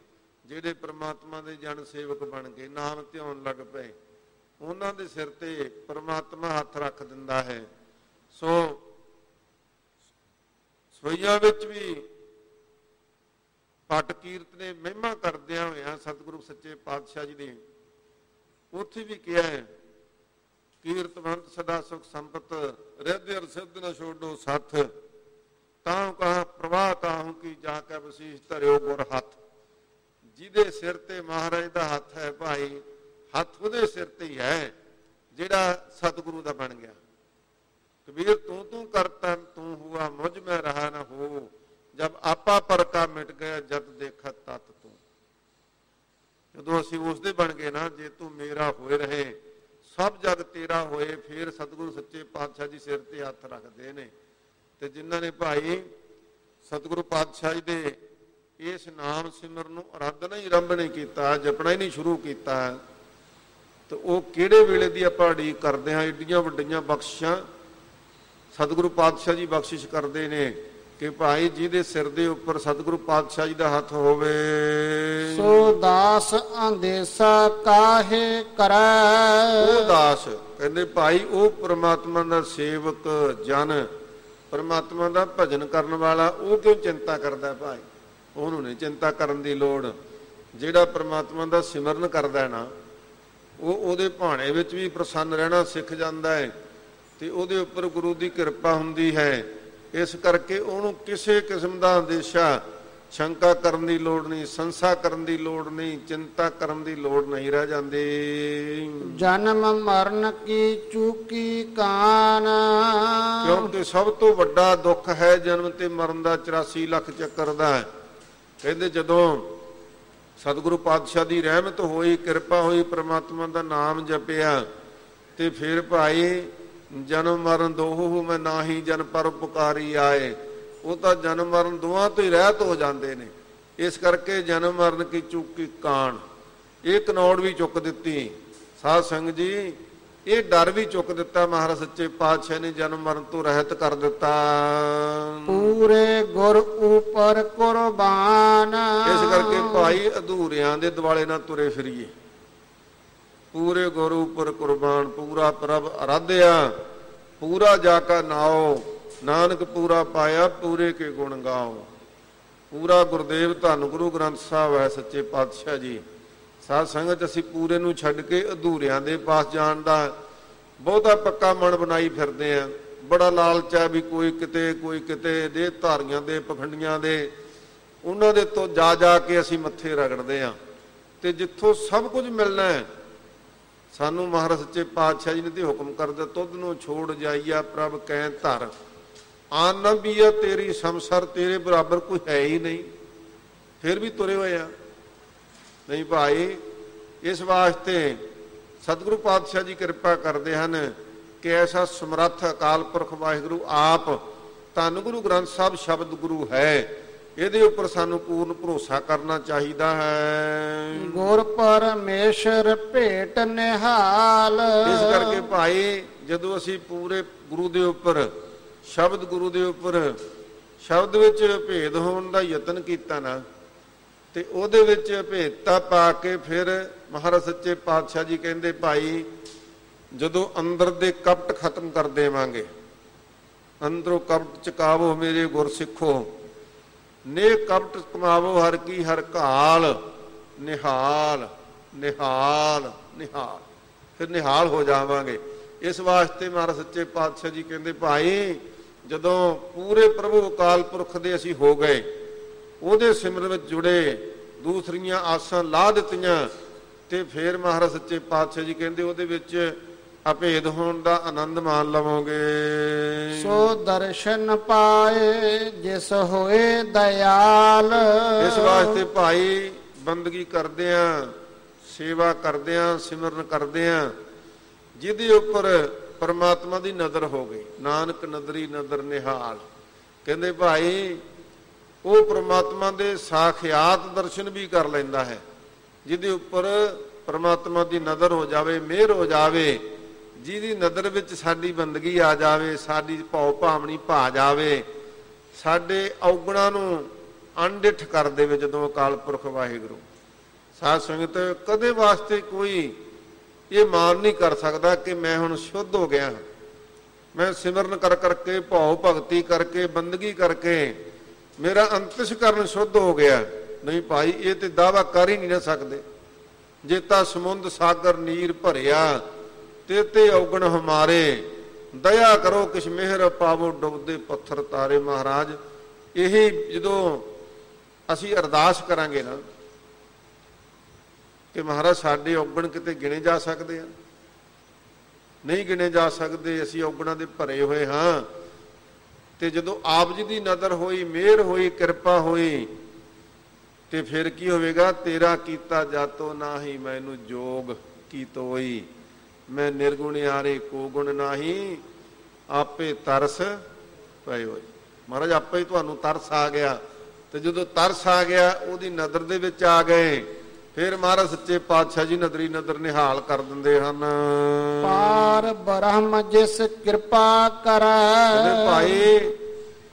ਜਿਹੜੇ ਪ੍ਰਮਾਤਮਾ ਦੇ ਜਨ ਸੇਵਕ ਬਣ ਕੇ ਨਾਮ ਧਿਆਉਣ ਲੱਗ ਪਏ, ਉਹਨਾਂ ਦੇ ਸਿਰ ਤੇ ਪ੍ਰਮਾਤਮਾ ਹੱਥ ਰੱਖ ਦਿੰਦਾ ਹੈ। ਸੋ ਸੋਈਆਂ ਵਿੱਚ ਵੀ ਪਟ ਕੀਰਤ ਨੇ ਮਹਿਮਾ ਕਰਦਿਆਂ ਹੋਇਆਂ ਸਤਿਗੁਰੂ ਸੱਚੇ ਪਾਤਸ਼ਾਹ ਜੀ ਨੇ ਉੱਥੇ ਵੀ ਕਿਹਾ ਹੈ, ਕੀਰਤਵੰਤ ਸਦਾ ਸੁਖ ਸੰਪਤ, ਰਿੱਧ ਅਰ ਸਿੱਧ ਨ ਛੋਡੋ ਸੱਥ। ਤਾਂ ਕਹਾ ਪ੍ਰਵਾਹ ਕਾਹੂ ਕੀ ਜਾ ਕੇ ਵਸੀਸ਼ ਧਰਿਓ ਗੁਰ ਹੱਥ। ਜਿਹਦੇ ਸਿਰ ਤੇ ਮਹਾਰਾਜ ਦਾ ਹੱਥ ਹੈ ਭਾਈ, ਹੱਥ ਉਹਦੇ ਸਿਰ ਤੇ ਹੀ ਹੈ ਜਿਹੜਾ ਸਤਿਗੁਰੂ ਦਾ ਬਣ ਗਿਆ। ਕਬੀਰ ਤੂੰ ਤੂੰ ਕਰਤਾ ਤੂੰ ਹੁਆ, ਮੁਝ ਮੈਂ ਰਹਾ ਨਾ ਹੋ। ਜਬ ਆਪਾ ਪਰਕਾ ਮਿਟ ਗਿਆ, ਜਦ ਦੇਖਾ ਤਤ ਤੂੰ। ਜਦੋਂ ਅਸੀਂ ਉਸਦੇ ਬਣ ਗਏ ਨਾ, ਜੇ ਤੂੰ ਮੇਰਾ ਹੋਏ ਰਹੇ ਸਭ ਜਗ ਤੇਰਾ ਹੋਏ, ਫਿਰ ਸਤਿਗੁਰੂ ਸੱਚੇ ਪਾਤਸ਼ਾਹ ਜੀ ਸਿਰ ਤੇ ਹੱਥ ਰੱਖਦੇ ਨੇ। ਤੇ ਜਿਨ੍ਹਾਂ ਨੇ ਭਾਈ ਸਤਿਗੁਰੂ ਪਾਤਸ਼ਾਹ ਜੀ ਦੇ ਇਸ ਨਾਮ ਸਿਮਰਨ ਨੂੰ ਆਰਾਧਨਾ ਹੀ ਆਰੰਭ ਨਹੀਂ ਕੀਤਾ, ਜਪਣਾ ਹੀ ਨਹੀਂ ਸ਼ੁਰੂ ਕੀਤਾ, ਤੇ ਉਹ ਕਿਹੜੇ ਵੇਲੇ ਦੀ ਆਪਾਂ ਉਡੀਕ ਕਰਦੇ ਹਾਂ। ਏਡੀਆਂ ਵੱਡੀਆਂ ਬਖਸ਼ਿਸ਼ਾਂ ਸਤਿਗੁਰੂ ਪਾਤਸ਼ਾਹ ਜੀ ਬਖਸ਼ਿਸ਼ ਕਰਦੇ ਨੇ ਕਿ ਭਾਈ ਜਿਹਦੇ ਸਿਰ ਦੇ ਉੱਪਰ ਸਤਿਗੁਰੂ ਪਾਤਸ਼ਾਹ ਜੀ ਦਾ ਹੱਥ ਹੋਵੇ, ਸੋ ਦਾਸ ਅੰਦੇਸਾ ਕਾਹੇ ਕਰੈ। ਉਹ ਦਾਸ ਕਹਿੰਦੇ ਭਾਈ ਉਹ ਪ੍ਰਮਾਤਮਾ ਦਾ ਸੇਵਕ ਜਨ, ਪ੍ਰਮਾਤਮਾ ਦਾ ਭਜਨ ਕਰਨ ਵਾਲਾ, ਉਹ ਕਿਉਂ ਚਿੰਤਾ ਕਰਦਾ ਭਾਈ? ਉਹਨੂੰ ਨਹੀਂ ਚਿੰਤਾ ਕਰਨ ਦੀ ਲੋੜ। ਜਿਹੜਾ ਪ੍ਰਮਾਤਮਾ ਦਾ ਸਿਮਰਨ ਕਰਦਾ ਨਾ, ਉਹ ਉਹਦੇ ਭਾਣੇ ਵਿੱਚ ਵੀ ਪ੍ਰਸੰਨ ਰਹਿਣਾ ਸਿੱਖ ਜਾਂਦਾ ਹੈ, ਤੇ ਉਹਦੇ ਉੱਪਰ ਗੁਰੂ ਦੀ ਕਿਰਪਾ ਹੁੰਦੀ ਹੈ। ਇਸ ਕਰਕੇ ਉਹਨੂੰ ਕਿਸੇ ਕਿਸਮ ਦਾ ਅੰਦੇਸ਼ਾ, ਸ਼ੰਕਾ ਕਰਨ ਦੀ ਲੋੜ ਨਹੀਂ, ਸੰਸਾ ਕਰਨ ਦੀ ਲੋੜ ਨਹੀਂ, ਚਿੰਤਾ ਕਰਨ ਦੀ ਲੋੜ ਨਹੀਂ ਰਹਿ ਜਾਂਦੀ। ਜਨਮ ਮਰਨ ਕੀ ਚੂਕੀ ਕਾਨ। ਕਿਉਂਕਿ ਸਭ ਤੋਂ ਵੱਡਾ ਦੁੱਖ ਹੈ ਜਨਮ ਤੇ ਮਰਨ ਦਾ, 84 ਲੱਖ ਚੱਕਰ ਦਾ। ਕਹਿੰਦੇ ਜਦੋਂ ਸਤਿਗੁਰੂ ਪਾਤਸ਼ਾਹ ਦੀ ਰਹਿਮਤ ਹੋਈ, ਕਿਰਪਾ ਹੋਈ, ਪ੍ਰਮਾਤਮਾ ਦਾ ਨਾਮ ਜਪਿਆ, ਤੇ ਫਿਰ ਭਾਈ ਜਨਮ ਮਰਨ ਦੋਹੂ ਮੈਂ ਨਾਹੀ ਜਨ ਪਰ ਪੁਕਾਰੀ ਆਏ। ਉਹ ਤਾਂ ਜਨਮ ਮਰਨ ਦੋਹਾਂ ਤੋਂ ਹੀ ਰਹਿਤ ਹੋ ਜਾਂਦੇ ਨੇ। ਇਸ ਕਰਕੇ ਜਨਮ ਮਰਨ ਕੀ ਚੁੱਕੀ ਕਾਣ, ਇਹ ਕਨੌੜ ਵੀ ਚੁੱਕ ਦਿੱਤੀ। ਸਾਧ ਸੰਗਤ ਜੀ, ਇਹ ਡਰ ਵੀ ਚੁੱਕ ਦਿੱਤਾ ਮਹਾਰਾਜ ਸੱਚੇ ਪਾਤਸ਼ਾਹ ਨੇ, ਜਨਮ ਮਰਨ ਤੋਂ ਰਹਿਤ ਕਰ ਦਿੱਤਾ। ਪੂਰੇ ਗੁਰ ਉਪਰ ਕੁਰਬਾਨ, ਇਸ ਕਰਕੇ ਭਾਈ ਅਧੂਰਿਆਂ ਦੇ ਦੁਆਲੇ ਨਾ ਤੁਰੇ ਫਿਰੀਏ। ਪੂਰੇ ਗੁਰ ਉਪਰ ਕੁਰਬਾਨ, ਪੂਰਾ ਪ੍ਰਭ ਅਰਾਧਿਆ, ਪੂਰਾ ਜਾ ਕਾ ਨਾਓ, ਨਾਨਕ ਪੂਰਾ ਪਾਇਆ, ਪੂਰੇ ਕੇ ਗੁਣ ਗਾਓ। ਪੂਰਾ ਗੁਰਦੇਵ ਧੰਨ ਗੁਰੂ ਗ੍ਰੰਥ ਸਾਹਿਬ ਹੈ ਸੱਚੇ ਪਾਤਸ਼ਾਹ ਜੀ। ਸਾਧ ਸੰਗਤ ਅਸੀਂ ਪੂਰੇ ਨੂੰ ਛੱਡ ਕੇ ਅਧੂਰਿਆਂ ਦੇ ਪਾਸ ਜਾਣ ਦਾ ਬਹੁਤਾ ਪੱਕਾ ਮਨ ਬਣਾਈ ਫਿਰਦੇ ਆ। ਬੜਾ ਲਾਲਚ ਹੈ ਵੀ ਕੋਈ ਕਿਤੇ ਕੋਈ ਕਿਤੇ, ਦੇ ਧਾਰੀਆਂ ਦੇ ਪਖੰਡੀਆਂ ਦੇ, ਉਹਨਾਂ ਦੇ ਤੋਂ ਜਾ ਜਾ ਕੇ ਅਸੀਂ ਮੱਥੇ ਰਗੜਦੇ ਆ। ਤੇ ਜਿੱਥੋਂ ਸਭ ਕੁਝ ਮਿਲਣਾ ਹੈ, ਸਾਨੂੰ ਮਹਾਰਾਜ ਸੱਚੇ ਪਾਤਸ਼ਾਹ ਜੀ ਨੇ ਤੇ ਹੁਕਮ ਕਰਦੇ, ਤੁਧ ਨੂੰ ਛੋੜ ਜਾਈਆ ਪ੍ਰਭ ਕਹਿ ਧਰ, ਆਨ ਨਾ ਬੀਆ ਤੇਰੀ ਸੰਸਰ, ਤੇਰੇ ਬਰਾਬਰ ਕੋਈ ਹੈ ਹੀ ਨਹੀਂ। ਫਿਰ ਵੀ ਤੁਰੇ ਹੋਏ ਆ। ਨਹੀਂ ਭਾਈ, ਇਸ ਵਾਸਤੇ ਸਤਿਗੁਰੂ ਪਾਤਸ਼ਾਹ ਜੀ ਕਿਰਪਾ ਕਰਦੇ ਹਨ ਕਿ ਐਸਾ ਸਮਰੱਥ ਅਕਾਲ ਪੁਰਖ ਵਾਹਿਗੁਰੂ ਆਪ ਧੰਨ ਗੁਰੂ ਗ੍ਰੰਥ ਸਾਹਿਬ ਸ਼ਬਦ ਗੁਰੂ ਹੈ, ਇਹਦੇ ਉੱਪਰ ਸਾਨੂੰ ਪੂਰਨ ਭਰੋਸਾ ਕਰਨਾ ਚਾਹੀਦਾ ਹੈ। ਗੁਰ ਪਰਮੇਸ਼ਰ ਭੇਟ ਨਿਹਾਲ। ਇਸ ਕਰਕੇ ਭਾਈ ਜਦੋਂ ਅਸੀਂ ਪੂਰੇ ਗੁਰੂ ਦੇ ਉੱਪਰ, ਸ਼ਬਦ ਗੁਰੂ ਦੇ ਉੱਪਰ, ਸ਼ਬਦ ਵਿੱਚ ਭੇਦ ਹੋਣ ਦਾ ਯਤਨ ਕੀਤਾ ਨਾ, ਤੇ ਉਹਦੇ ਵਿੱਚ ਭੇਦਤਾ ਪਾ ਕੇ ਫਿਰ ਮਹਾਰਾਜ ਸੱਚੇ ਪਾਤਸ਼ਾਹ ਜੀ ਕਹਿੰਦੇ ਭਾਈ ਜਦੋਂ ਅੰਦਰ ਦੇ ਕਪਟ ਖਤਮ ਕਰ ਦੇਵਾਂਗੇ, ਅੰਦਰੋਂ ਕਪਟ ਚਕਾਵੋ ਮੇਰੇ ਗੁਰ ਸਿੱਖੋ, ਨੇ ਕਪਟ ਕਮਾਵੋ ਹਰ ਕੀ ਹਰ ਘਾਲ, ਨਿਹਾਲ ਨਿਹਾਲ ਨਿਹਾਲ, ਫਿਰ ਨਿਹਾਲ ਹੋ ਜਾਵਾਂਗੇ। ਇਸ ਵਾਸਤੇ ਮਹਾਰਾਜ ਸੱਚੇ ਪਾਤਸ਼ਾਹ ਜੀ ਕਹਿੰਦੇ ਭਾਈ ਜਦੋਂ ਪੂਰੇ ਪ੍ਰਭੂ ਅਕਾਲ ਪੁਰਖ ਦੇ ਅਸੀਂ ਹੋ ਗਏ, ਉਹਦੇ ਸਿਮਰਨ ਵਿੱਚ ਜੁੜੇ, ਦੂਸਰੀਆਂ ਆਸਾਂ ਲਾ ਦਿੱਤੀਆਂ, ਤੇ ਫਿਰ ਮਹਾਰਾਜ ਸੱਚੇ ਪਾਤਸ਼ਾਹ ਜੀ ਕਹਿੰਦੇ ਉਹਦੇ ਵਿੱਚ ਅਭੇਦ ਹੋਣ ਦਾ ਆਨੰਦ ਮਾਣ ਲਵੋਗੇ। ਸੋ ਦਰਸ਼ਨ ਪਾਏ ਜਿਸ ਹੋਏ ਦਇਆਲ। ਇਸ ਵਾਸਤੇ ਭਾਈ ਬੰਦਗੀ ਕਰਦੇ ਆਂ, ਸੇਵਾ ਕਰਦੇ ਆਂ, ਸਿਮਰਨ ਕਰਦੇ ਆਂ, ਜਿਹਦੇ ਉੱਪਰ ਪਰਮਾਤਮਾ ਦੀ ਨਜ਼ਰ ਹੋ ਗਈ। ਨਾਨਕ ਨਦਰੀ ਨਦਰ ਨਿਹਾਲ। ਕਹਿੰਦੇ ਭਾਈ ਉਹ ਪਰਮਾਤਮਾ ਦੇ ਸਾਖਿਆਤ ਦਰਸ਼ਨ ਵੀ ਕਰ ਲੈਂਦਾ ਹੈ, ਜਿਹਦੇ ਉੱਪਰ ਪਰਮਾਤਮਾ ਦੀ ਨਜ਼ਰ ਹੋ ਜਾਵੇ, ਮਿਹਰ ਹੋ ਜਾਵੇ, ਜਿਹਦੀ ਨਜ਼ਰ ਵਿੱਚ ਸਾਡੀ ਬੰਦਗੀ ਆ ਜਾਵੇ, ਸਾਡੀ ਭਉ ਭਾਵਨੀ ਭਾ ਜਾਵੇ, ਸਾਡੇ ਔਗਣਾਂ ਨੂੰ ਅਣਡਿੱਠ ਕਰ ਦੇਵੇ। ਜਦੋਂ ਅਕਾਲ ਪੁਰਖ ਵਾਹਿਗੁਰੂ, ਸਾਧ ਸੰਗਤ ਕਦੇ ਵਾਸਤੇ ਕੋਈ ਇਹ ਮਾਨ ਨਹੀਂ ਕਰ ਸਕਦਾ ਕਿ ਮੈਂ ਹੁਣ ਸ਼ੁੱਧ ਹੋ ਗਿਆ, ਮੈਂ ਸਿਮਰਨ ਕਰ ਕਰਕੇ, ਭਉ ਭਗਤੀ ਕਰਕੇ, ਬੰਦਗੀ ਕਰਕੇ ਮੇਰਾ ਅੰਤਿਸ਼ਕਰਨ ਸ਼ੁੱਧ ਹੋ ਗਿਆ। ਨਹੀਂ ਭਾਈ, ਇਹ ਤੇ ਦਾਵਾ ਕਰ ਹੀ ਨਹੀਂ ਨਾ ਸਕਦੇ। ਜੇਤਾ ਸਮੁੰਦ ਸਾਗਰ ਨੀਰ ਭਰਿਆ, ਤੇ ਔਗਣ ਹਮਾਰੇ, ਦਇਆ ਕਰੋ ਕਿਛ ਮਿਹਰ ਪਾਵੋ ਡੁੱਬਦੇ ਪੱਥਰ ਤਾਰੇ। ਮਹਾਰਾਜ ਇਹੀ ਜਦੋਂ ਅਸੀਂ ਅਰਦਾਸ ਕਰਾਂਗੇ ਨਾ ਕਿ ਮਹਾਰਾਜ ਸਾਡੇ ਔਗਣ ਕਿਤੇ ਗਿਣੇ ਜਾ ਸਕਦੇ ਆ? ਨਹੀਂ ਗਿਣੇ ਜਾ ਸਕਦੇ, ਅਸੀਂ ਔਗਣਾਂ ਦੇ ਭਰੇ ਹੋਏ ਹਾਂ। ਤੇ ਜਦੋਂ ਆਪ ਜੀ ਦੀ ਨਜ਼ਰ ਹੋਈ, ਮਿਹਰ ਹੋਈ, ਕਿਰਪਾ ਹੋਈ, ਤੇ ਫਿਰ ਕੀ ਹੋਵੇਗਾ? ਤੇਰਾ ਕੀਤਾ ਜਾਤੋ ਨਾਹੀ ਮੈਨੂੰ ਜੋਗ ਕੀ ਤੋਈ, ਮੈਂ ਨਿਰਗੁਣਿਆਰੇ ਕੋ ਗੁਣ ਨਾਹੀ, ਆਪੇ ਤਰਸ ਪਏ ਹੋਏ। ਮਹਾਰਾਜ ਆਪੇ ਹੀ ਤੁਹਾਨੂੰ ਤਰਸ ਆ ਗਿਆ, ਤੇ ਜਦੋਂ ਤਰਸ ਆ ਗਿਆ ਉਹਦੀ ਨਜ਼ਰ ਦੇ ਵਿੱਚ ਆ ਗਏ, ਫਿਰ ਮਹਾਰਾਜ ਸੱਚੇ ਪਾਤਸ਼ਾਹ ਜੀ ਨਦਰੀ ਨਦਰ ਨਿਹਾਲ ਕਰ ਦਿੰਦੇ ਹਨ। ਪਾਰ ਬ੍ਰਹਮ ਜਿਸ ਕਿਰਪਾ ਕਰੈ। ਭਾਈ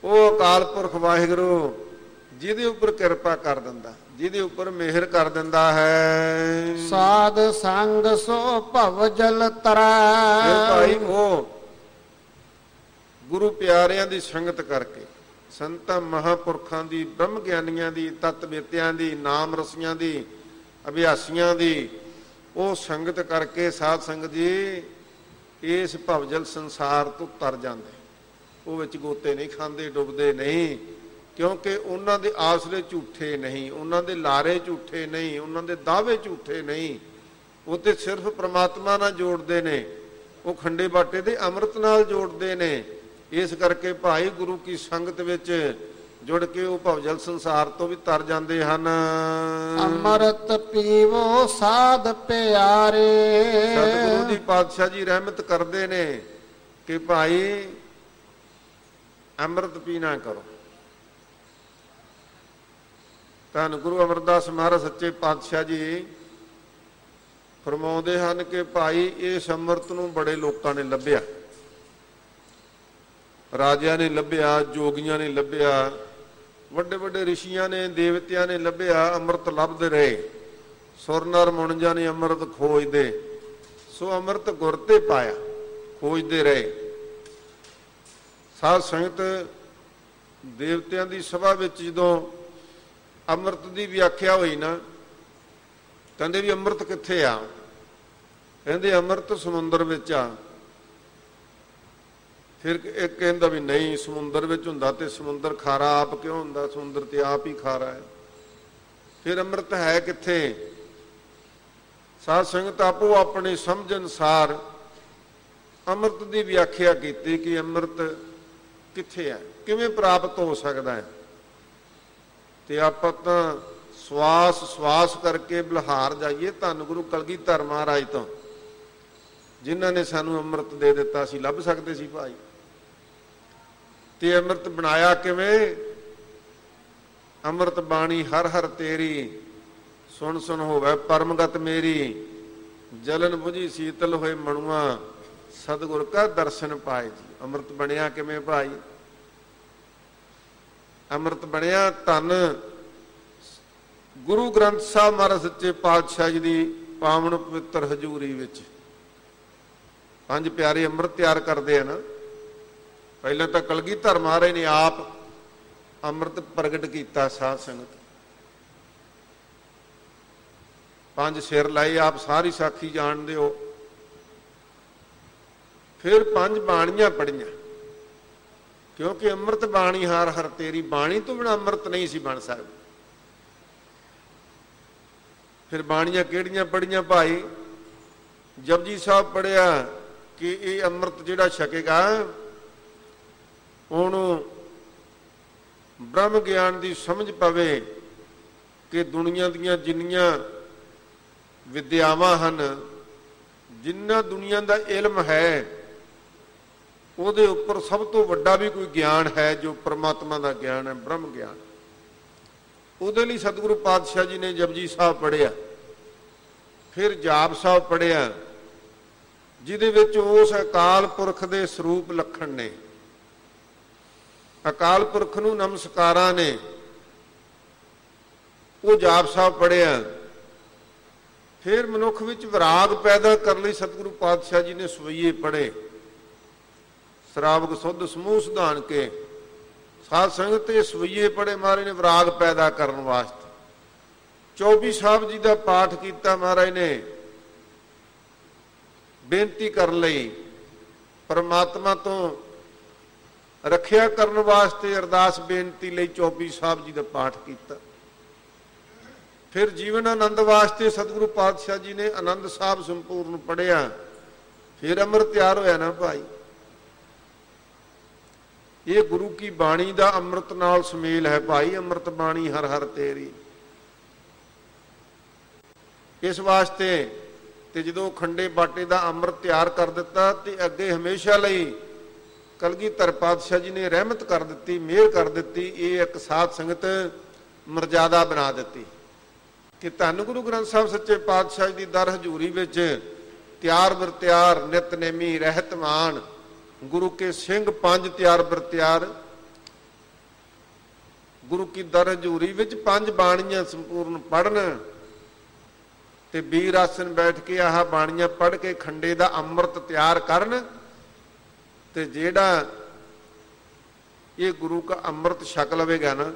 ਉਹ ਅਕਾਲ ਪੁਰਖ ਵਾਹਿਗੁਰੂ ਜਿਹਦੇ ਉੱਪਰ ਕਿਰਪਾ ਕਰ ਦਿੰਦਾ, ਜਿਹਦੇ ਉੱਪਰ ਮਿਹਰ ਕਰ ਦਿੰਦਾ ਹੈ। ਸਾਧ ਸੰਗ ਸੋ ਭਵ ਜਲ ਤਰੈ। ਭਾਈ ਉਹ ਗੁਰੂ ਪਿਆਰਿਆਂ ਦੀ ਸੰਗਤ ਕਰਕੇ, ਸੰਤਾਂ ਮਹਾਂਪੁਰਖਾਂ ਦੀ, ਬ੍ਰਹਮ ਗਿਆਨੀਆਂ ਦੀ, ਤਤ ਵੇਤਿਆਂ ਦੀ, ਨਾਮ ਰਸੀਆਂ ਦੀ, ਅਭਿਆਸੀਆਂ ਦੀ, ਉਹ ਸੰਗਤ ਕਰਕੇ ਸਾਧ ਸੰਗਤ ਜੀ ਇਸ ਭਵਜਲ ਸੰਸਾਰ ਤੋਂ ਤਰ ਜਾਂਦੇ। ਉਹ ਵਿੱਚ ਗੋਤੇ ਨਹੀਂ ਖਾਂਦੇ, ਡੁੱਬਦੇ ਨਹੀਂ, ਕਿਉਂਕਿ ਉਹਨਾਂ ਦੇ ਆਸਰੇ ਝੂਠੇ ਨਹੀਂ, ਉਹਨਾਂ ਦੇ ਲਾਰੇ ਝੂਠੇ ਨਹੀਂ, ਉਹਨਾਂ ਦੇ ਦਾਅਵੇ ਝੂਠੇ ਨਹੀਂ। ਉਹ ਤੇ ਸਿਰਫ ਪ੍ਰਮਾਤਮਾ ਨਾਲ ਜੋੜਦੇ ਨੇ, ਉਹ ਖੰਡੇ ਬਾਟੇ ਦੇ ਅੰਮ੍ਰਿਤ ਨਾਲ ਜੋੜਦੇ ਨੇ। ਇਸ ਕਰਕੇ ਭਾਈ ਗੁਰੂ ਕੀ ਸੰਗਤ ਵਿੱਚ ਜੁੜ ਕੇ ਉਹ ਭਵਜਲ ਸੰਸਾਰ ਤੋਂ ਵੀ ਤਰ ਜਾਂਦੇ ਹਨ। ਅੰਮ੍ਰਿਤ ਪੀਵੋ ਸਾਧ ਪਿਆਰੇ। ਸਤਿਗੁਰੂ ਜੀ ਪਾਤਸ਼ਾਹ ਜੀ ਰਹਿਮਤ ਕਰਦੇ ਨੇ ਕਿ ਭਾਈ ਅੰਮ੍ਰਿਤ ਪੀਣਾ ਕਰੋ। ਧੰਨ ਗੁਰੂ ਅਮਰਦਾਸ ਮਹਾਰਾਜ ਸੱਚੇ ਪਾਤਸ਼ਾਹ ਜੀ ਫਰਮਾਉਂਦੇ ਹਨ ਕਿ ਭਾਈ ਇਸ ਅੰਮ੍ਰਿਤ ਨੂੰ ਬੜੇ ਲੋਕਾਂ ਨੇ ਲੱਭਿਆ, ਰਾਜਿਆਂ ਨੇ ਲੱਭਿਆ, ਜੋਗੀਆਂ ਨੇ ਲੱਭਿਆ, ਵੱਡੇ ਵੱਡੇ ਰਿਸ਼ੀਆਂ ਨੇ, ਦੇਵਤਿਆਂ ਨੇ ਲੱਭਿਆ, ਅੰਮ੍ਰਿਤ ਲੱਭਦੇ ਰਹੇ। ਸੁਰ ਨਰ ਮੁਣਜਾਂ ਨੇ ਅੰਮ੍ਰਿਤ ਖੋਜਦੇ, ਸੋ ਅੰਮ੍ਰਿਤ ਗੁਰ ਤੇ ਪਾਇਆ, ਖੋਜਦੇ ਰਹੇ। ਸਾਧ ਸੰਗਤ ਦੇਵਤਿਆਂ ਦੀ ਸਭਾ ਵਿੱਚ ਜਦੋਂ ਅੰਮ੍ਰਿਤ ਦੀ ਵਿਆਖਿਆ ਹੋਈ ਨਾ, ਕਹਿੰਦੇ ਵੀ ਅੰਮ੍ਰਿਤ ਕਿੱਥੇ ਆ? ਕਹਿੰਦੇ ਅੰਮ੍ਰਿਤ ਸਮੁੰਦਰ ਵਿੱਚ ਆ। ਫਿਰ ਇੱਕ ਕਹਿੰਦਾ ਵੀ ਨਹੀਂ, ਸਮੁੰਦਰ ਵਿੱਚ ਹੁੰਦਾ ਤੇ ਸਮੁੰਦਰ ਖਾਰਾ ਆਪ ਕਿਉਂ ਹੁੰਦਾ? ਸਮੁੰਦਰ ਤੇ ਆਪ ਹੀ ਖਾਰਾ ਹੈ। ਫਿਰ ਅੰਮ੍ਰਿਤ ਹੈ ਕਿੱਥੇ? ਸਾਧ ਸੰਗਤ ਆਪੋ ਆਪਣੇ ਸਮਝ ਅਨੁਸਾਰ ਅੰਮ੍ਰਿਤ ਦੀ ਵਿਆਖਿਆ ਕੀਤੀ ਕਿ ਅੰਮ੍ਰਿਤ ਕਿੱਥੇ ਹੈ, ਕਿਵੇਂ ਪ੍ਰਾਪਤ ਹੋ ਸਕਦਾ ਹੈ। ਤੇ ਆਪਾਂ ਤਾਂ ਸਵਾਸ ਕਰਕੇ ਬਲਹਾਰ ਜਾਈਏ ਧੰਨ ਗੁਰੂ ਕਲਗੀਧਰ ਮਹਾਰਾਜ ਤੋਂ, ਜਿਨ੍ਹਾਂ ਨੇ ਸਾਨੂੰ ਅੰਮ੍ਰਿਤ ਦੇ ਦਿੱਤਾ ਸੀ, ਲੱਭ ਸਕਦੇ ਸੀ ਭਾਈ। ਤੇ ਅੰਮ੍ਰਿਤ ਬਣਾਇਆ ਕਿਵੇਂ? ਅੰਮ੍ਰਿਤ ਬਾਣੀ ਹਰ ਹਰ ਤੇਰੀ, ਸੁਣ ਸੁਣ ਹੋਵੇ ਪਰਮਗਤ ਮੇਰੀ, ਜਲਨ ਬੁਝੀ ਸੀਤਲ ਹੋਏ ਮਣੂਆ, ਸਤਿਗੁਰ ਕਾ ਦਰਸ਼ਨ ਪਾਏ ਜੀ। ਅੰਮ੍ਰਿਤ ਬਣਿਆ ਕਿਵੇਂ ਭਾਈ? ਅੰਮ੍ਰਿਤ ਬਣਿਆ ਧੰਨ ਗੁਰੂ ਗ੍ਰੰਥ ਸਾਹਿਬ ਮਹਾਰਾਜ ਸੱਚੇ ਪਾਤਸ਼ਾਹ ਜੀ ਦੀ ਪਾਵਨ ਪਵਿੱਤਰ ਹਜ਼ੂਰੀ ਵਿੱਚ। ਪੰਜ ਪਿਆਰੇ ਅੰਮ੍ਰਿਤ ਤਿਆਰ ਕਰਦੇ ਆ ਨਾ। ਪਹਿਲਾਂ ਤਾਂ ਕਲਗੀਧਰ ਮਹਾਰਾਜ ਨੇ ਆਪ ਅੰਮ੍ਰਿਤ ਪ੍ਰਗਟ ਕੀਤਾ। ਸਾਧ ਸੰਗਤ ਪੰਜ ਸਿਰ ਲਾਏ, ਆਪ ਸਾਰੀ ਸਾਖੀ ਜਾਣਦੇ ਹੋ। ਫਿਰ ਪੰਜ ਬਾਣੀਆਂ ਪੜੀਆਂ, ਕਿਉਂਕਿ ਅੰਮ੍ਰਿਤ ਬਾਣੀ ਹਰ ਹਰ ਤੇਰੀ, ਬਾਣੀ ਤੋਂ ਬਿਨਾਂ ਅੰਮ੍ਰਿਤ ਨਹੀਂ ਸੀ ਬਣ ਸਕਦਾ। ਫਿਰ ਬਾਣੀਆਂ ਕਿਹੜੀਆਂ ਪੜੀਆਂ ਭਾਈ? ਜਪਜੀ ਸਾਹਿਬ ਪੜਿਆ ਕਿ ਇਹ ਅੰਮ੍ਰਿਤ ਜਿਹੜਾ ਛਕੇਗਾ ਉਹਨੂੰ ਬ੍ਰਹਮ ਗਿਆਨ ਦੀ ਸਮਝ ਪਵੇ ਕਿ ਦੁਨੀਆ ਦੀਆਂ ਜਿੰਨੀਆਂ ਵਿਦਿਆਵਾਂ ਹਨ, ਜਿੰਨਾ ਦੁਨੀਆ ਦਾ ਇਲਮ ਹੈ, ਉਹਦੇ ਉੱਪਰ ਸਭ ਤੋਂ ਵੱਡਾ ਵੀ ਕੋਈ ਗਿਆਨ ਹੈ ਜੋ ਪਰਮਾਤਮਾ ਦਾ ਗਿਆਨ ਹੈ, ਬ੍ਰਹਮ ਗਿਆਨ। ਉਹਦੇ ਲਈ ਸਤਿਗੁਰੂ ਪਾਤਸ਼ਾਹ ਜੀ ਨੇ ਜਪਜੀ ਸਾਹਿਬ ਪੜ੍ਹਿਆ, ਫਿਰ ਜਾਪ ਸਾਹਿਬ ਪੜ੍ਹਿਆ, ਜਿਹਦੇ ਵਿੱਚ ਉਸ ਅਕਾਲ ਪੁਰਖ ਦੇ ਸਰੂਪ ਲੱਖਣ ਨੇ, ਅਕਾਲ ਪੁਰਖ ਨੂੰ ਨਮਸਕਾਰਾਂ ਨੇ। ਉਹ ਜਾਪ ਸਾਹਿਬ ਪੜ੍ਹਿਆ। ਫਿਰ ਮਨੁੱਖ ਵਿੱਚ ਵਿਰਾਗ ਪੈਦਾ ਕਰਨ ਲਈ ਸਤਿਗੁਰੂ ਪਾਤਸ਼ਾਹ ਜੀ ਨੇ ਸਵਈਏ ਪੜ੍ਹੇ, ਸ਼ਰਾਵਕ ਸੁੱਧ ਸਮੂਹ ਸਿਧਾਨ ਕੇ। ਸਾਧ ਸੰਗਤ ਇਹ ਸਵਈਏ ਪੜ੍ਹੇ ਮਹਾਰਾਜ ਨੇ ਵਿਰਾਗ ਪੈਦਾ ਕਰਨ ਵਾਸਤੇ। 24 ਸਾਹਿਬ ਜੀ ਦਾ ਪਾਠ ਕੀਤਾ ਮਹਾਰਾਜ ਨੇ ਬੇਨਤੀ ਕਰਨ ਲਈ, ਪਰਮਾਤਮਾ ਤੋਂ ਰੱਖਿਆ ਕਰਨ ਵਾਸਤੇ, ਅਰਦਾਸ ਬੇਨਤੀ ਲਈ 24 ਸਾਹਿਬ ਜੀ ਦਾ ਪਾਠ ਕੀਤਾ। ਫਿਰ ਜੀਵਨ ਆਨੰਦ ਵਾਸਤੇ ਸਤਿਗੁਰੂ ਪਾਤਸ਼ਾਹ ਜੀ ਨੇ ਆਨੰਦ ਸਾਹਿਬ ਸੰਪੂਰਨ ਪੜ੍ਹਿਆ। ਫਿਰ ਅੰਮ੍ਰਿਤ ਤਿਆਰ ਹੋਇਆ ਨਾ ਭਾਈ। ਇਹ ਗੁਰੂ ਕੀ ਬਾਣੀ ਦਾ ਅੰਮ੍ਰਿਤ ਨਾਲ ਸੁਮੇਲ ਹੈ ਭਾਈ। ਅੰਮ੍ਰਿਤ ਬਾਣੀ ਹਰ ਹਰ ਤੇਰੀ। ਇਸ ਵਾਸਤੇ ਤੇ ਜਦੋਂ ਖੰਡੇ ਬਾਟੇ ਦਾ ਅੰਮ੍ਰਿਤ ਤਿਆਰ ਕਰ ਦਿੱਤਾ ਤੇ ਅੱਗੇ ਹਮੇਸ਼ਾ ਲਈ ਕਲਗੀਧਰ ਪਾਤਸ਼ਾਹ ਜੀ ਨੇ ਰਹਿਮਤ ਕਰ ਦਿੱਤੀ, ਮਿਹਰ ਕਰ ਦਿੱਤੀ। ਇਹ ਇੱਕ ਸਾਧ ਸੰਗਤ ਮਰਜ਼ਾਦਾ ਬਣਾ ਦਿੱਤੀ ਕਿ ਧੰਨ ਗੁਰੂ ਗ੍ਰੰਥ ਸਾਹਿਬ ਸੱਚੇ ਪਾਤਸ਼ਾਹ ਜੀ ਦੀ ਦਰ ਹਜ਼ੂਰੀ ਵਿੱਚ ਤਿਆਰ ਬਰ ਤਿਆਰ, ਨਿਤਨੇਮੀ ਰਹਿਤਮਾਨ, ਗੁਰੂ ਕੇ ਸਿੰਘ ਪੰਜ ਤਿਆਰ ਬਰ ਤਿਆਰ। ਗੁਰੂ ਕੀ ਦਰ ਹਜ਼ੂਰੀ ਵਿੱਚ ਪੰਜ ਬਾਣੀਆਂ ਸੰਪੂਰਨ ਪੜ੍ਹਨ ਤੇ ਵੀਰ ਆਸਨ ਬੈਠ ਕੇ ਆਹ ਬਾਣੀਆਂ ਪੜ੍ਹ ਕੇ ਖੰਡੇ ਦਾ ਅੰਮ੍ਰਿਤ ਤਿਆਰ ਕਰਨ। ਤੇ ਜਿਹੜਾ ਇਹ ਗੁਰੂ ਕਾ ਅੰਮ੍ਰਿਤ ਛਕ ਲਵੇਗਾ ਨਾ,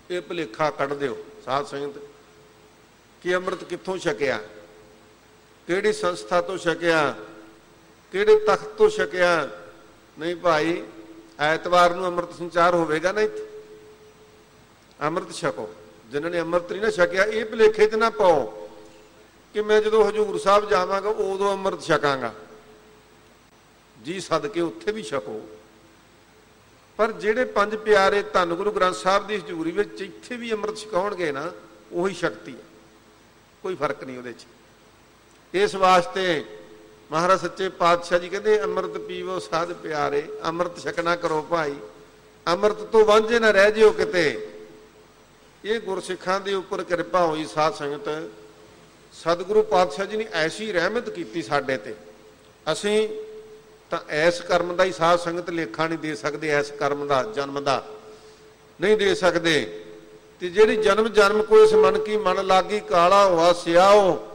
ਇਹ ਭੁਲੇਖਾ ਕੱਢ ਦਿਓ ਸਾਧ ਸੰਗਤ ਕਿ ਅੰਮ੍ਰਿਤ ਕਿੱਥੋਂ ਛਕਿਆ, ਕਿਹੜੀ ਸੰਸਥਾ ਤੋਂ ਛਕਿਆ, ਕਿਹੜੇ ਤਖਤ ਤੋਂ ਛਕਿਆ। ਨਹੀਂ ਭਾਈ, ਐਤਵਾਰ ਨੂੰ ਅੰਮ੍ਰਿਤ ਸੰਚਾਰ ਹੋਵੇਗਾ ਨਾ ਇੱਥੇ। ਅੰਮ੍ਰਿਤ ਛਕੋ। ਜਿਨ੍ਹਾਂ ਨੇ ਅੰਮ੍ਰਿਤ ਨਹੀਂ ਨਾ ਛਕਿਆ, ਇਹ ਭੁਲੇਖੇ 'ਚ ਨਾ ਪਾਓ ਕਿ ਮੈਂ ਜਦੋਂ ਹਜ਼ੂਰ ਸਾਹਿਬ ਜਾਵਾਂਗਾ ਉਦੋਂ ਅੰਮ੍ਰਿਤ ਛਕਾਂਗਾ। ਜੀ ਸਦਕੇ ਉੱਥੇ ਵੀ ਛਕੋ, ਪਰ ਜਿਹੜੇ ਪੰਜ ਪਿਆਰੇ ਧੰਨ ਗੁਰੂ ਗ੍ਰੰਥ ਸਾਹਿਬ ਦੀ ਹਜ਼ੂਰੀ ਵਿੱਚ ਇੱਥੇ ਵੀ ਅੰਮ੍ਰਿਤ ਛਕਾਉਣਗੇ ਨਾ, ਉਹੀ ਸ਼ਕਤੀ ਹੈ, ਕੋਈ ਫਰਕ ਨਹੀਂ ਉਹਦੇ 'ਚ। ਇਸ ਵਾਸਤੇ ਮਹਾਰਾਜ ਸੱਚੇ ਪਾਤਸ਼ਾਹ ਜੀ ਕਹਿੰਦੇ ਅੰਮ੍ਰਿਤ ਪੀਵੋ ਸਾਧ ਪਿਆਰੇ। ਅੰਮ੍ਰਿਤ ਛਕਣਾ ਕਰੋ ਭਾਈ, ਅੰਮ੍ਰਿਤ ਤੋਂ ਵਾਂਝੇ ਨਾ ਰਹਿ ਜਿਓ ਕਿਤੇ। ਇਹ ਗੁਰਸਿੱਖਾਂ ਦੇ ਉੱਪਰ ਕਿਰਪਾ ਹੋਈ ਸਾਧ ਸੰਗਤ ਸਤਿਗੁਰੂ ਪਾਤਸ਼ਾਹ ਜੀ ਨੇ ਐਸੀ ਰਹਿਮਤ ਕੀਤੀ ਸਾਡੇ ਤੇ, ਅਸੀਂ ਤਾਂ ਐਸ ਕਰਮ ਦਾ ਹੀ ਸਾਧ ਸੰਗਤ ਲੇਖਾ ਨਹੀਂ ਦੇ ਸਕਦੇ, ਐਸ ਕਰਮ ਦਾ ਜਨਮ ਦਾ ਨਹੀਂ ਦੇ ਸਕਦੇ। ਤੇ ਜਿਹੜੀ ਜਨਮ ਜਨਮ ਕੋ ਇਸ ਮਨ ਕੀ ਮਨ ਲਾਗੀ, ਕਾਲਾ ਹੋਆ ਸਿਆਓ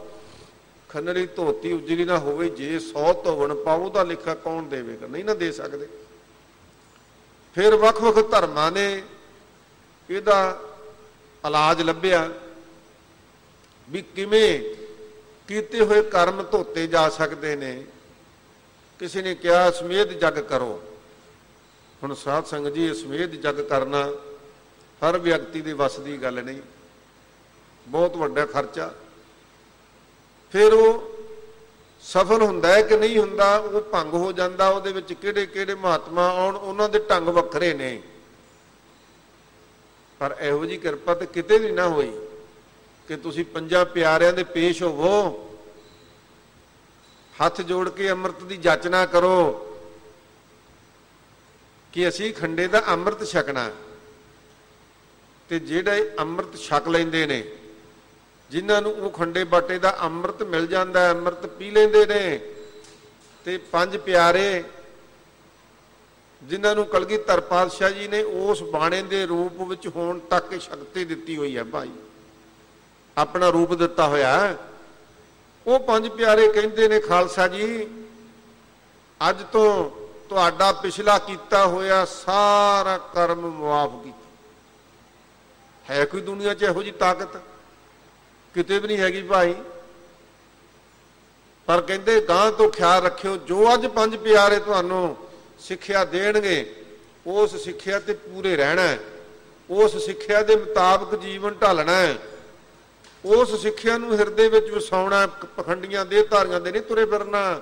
ਖੰਨਰੀ ਧੋਤੀ ਉਜਲੀ ਨਾ ਹੋਵੇ, ਜੇ 100 ਧੋਵਣ ਪਾਉ ਦਾ ਲਿਖਾ ਕੌਣ ਦੇਵੇਗਾ, ਨਹੀਂ ਨਾ ਦੇ ਸਕਦੇ। ਫਿਰ ਵੱਖ ਵੱਖ ਧਰਮਾਂ ਨੇ ਇਹਦਾ ਇਲਾਜ ਲੱਭਿਆ ਵੀ ਕਿਵੇਂ ਕੀਤੇ ਹੋਏ ਕਰਮ ਧੋਤੇ ਜਾ ਸਕਦੇ ਨੇ। ਕਿਸੇ ਨੇ ਕਿਹਾ ਸਮੇਧ ਜਗ ਕਰੋ। ਹੁਣ ਸਾਧ ਸੰਗਤ ਜੀ, ਸਮੇਧ ਜਗ ਕਰਨਾ ਹਰ ਵਿਅਕਤੀ ਦੇ ਵੱਸ ਦੀ ਗੱਲ ਨਹੀਂ, ਬਹੁਤ ਵੱਡਾ ਖਰਚਾ। ਫਿਰ ਉਹ ਸਫਲ ਹੁੰਦਾ ਹੈ ਕਿ ਨਹੀਂ ਹੁੰਦਾ, ਉਹ ਭੰਗ ਹੋ ਜਾਂਦਾ। ਉਹਦੇ ਵਿੱਚ ਕਿਹੜੇ ਕਿਹੜੇ ਮਹਾਤਮਾ ਆਉਣ, ਉਹਨਾਂ ਦੇ ਢੰਗ ਵੱਖਰੇ ਨੇ। ਪਰ ਇਹੋ ਜਿਹੀ ਕਿਰਪਾ ਤੇ ਕਿਤੇ ਵੀ ਨਾ ਹੋਈ ਕਿ ਤੁਸੀਂ ਪੰਜਾਂ ਪਿਆਰਿਆਂ ਦੇ ਪੇਸ਼ ਹੋਵੋ, ਹੱਥ ਜੋੜ ਕੇ ਅੰਮ੍ਰਿਤ ਦੀ ਜਾਚਨਾ ਕਰੋ ਕਿ ਅਸੀਂ ਖੰਡੇ ਦਾ ਅੰਮ੍ਰਿਤ ਛਕਣਾ। ਤੇ ਜਿਹੜੇ ਅੰਮ੍ਰਿਤ ਛਕ ਲੈਂਦੇ ਨੇ, ਜਿਨ੍ਹਾਂ ਨੂੰ ਉਹ ਖੰਡੇ ਬਾਟੇ ਦਾ ਅੰਮ੍ਰਿਤ ਮਿਲ ਜਾਂਦਾ, ਅੰਮ੍ਰਿਤ ਪੀ ਲੈਂਦੇ ਨੇ। ਤੇ ਪੰਜ ਪਿਆਰੇ ਜਿਨ੍ਹਾਂ ਨੂੰ ਕਲਗੀਧਰ ਪਾਤਸ਼ਾਹ ਜੀ ਨੇ ਉਸ ਬਾਣੇ ਦੇ ਰੂਪ ਵਿੱਚ ਹੋਣ ਤੱਕ ਸ਼ਕਤੀ ਦਿੱਤੀ ਹੋਈ ਹੈ ਭਾਈ, ਆਪਣਾ ਰੂਪ ਦਿੱਤਾ ਹੋਇਆ। ਉਹ ਪੰਜ ਪਿਆਰੇ ਕਹਿੰਦੇ ਨੇ, ਖਾਲਸਾ ਜੀ ਅੱਜ ਤੋਂ ਤੁਹਾਡਾ ਪਿਛਲਾ ਕੀਤਾ ਹੋਇਆ ਸਾਰਾ ਕਰਮ ਮੁਆਫ ਕੀਤਾ। ਹੈ ਕੋਈ ਦੁਨੀਆ 'ਚ ਇਹੋ ਜਿਹੀ ਤਾਕਤ? ਕਿਤੇ ਵੀ ਨਹੀਂ ਹੈਗੀ ਭਾਈ। ਪਰ ਕਹਿੰਦੇ ਗਾਂ ਤੋਂ ਖਿਆਲ ਰੱਖਿਓ, ਜੋ ਅੱਜ ਪੰਜ ਪਿਆਰੇ ਤੁਹਾਨੂੰ ਸਿੱਖਿਆ ਦੇਣਗੇ, ਉਸ ਸਿੱਖਿਆ ਤੇ ਪੂਰੇ ਰਹਿਣਾ, ਉਸ ਸਿੱਖਿਆ ਦੇ ਮੁਤਾਬਕ ਜੀਵਨ ਢਾਲਣਾ, ਉਸ ਸਿੱਖਿਆ ਨੂੰ ਹਿਰਦੇ ਵਿੱਚ ਵਸਾਉਣਾ। ਪਖੰਡੀਆਂ ਦੇਹਧਾਰੀਆਂ ਦੇ ਨਹੀਂ ਤੁਰੇ ਫਿਰਨਾ।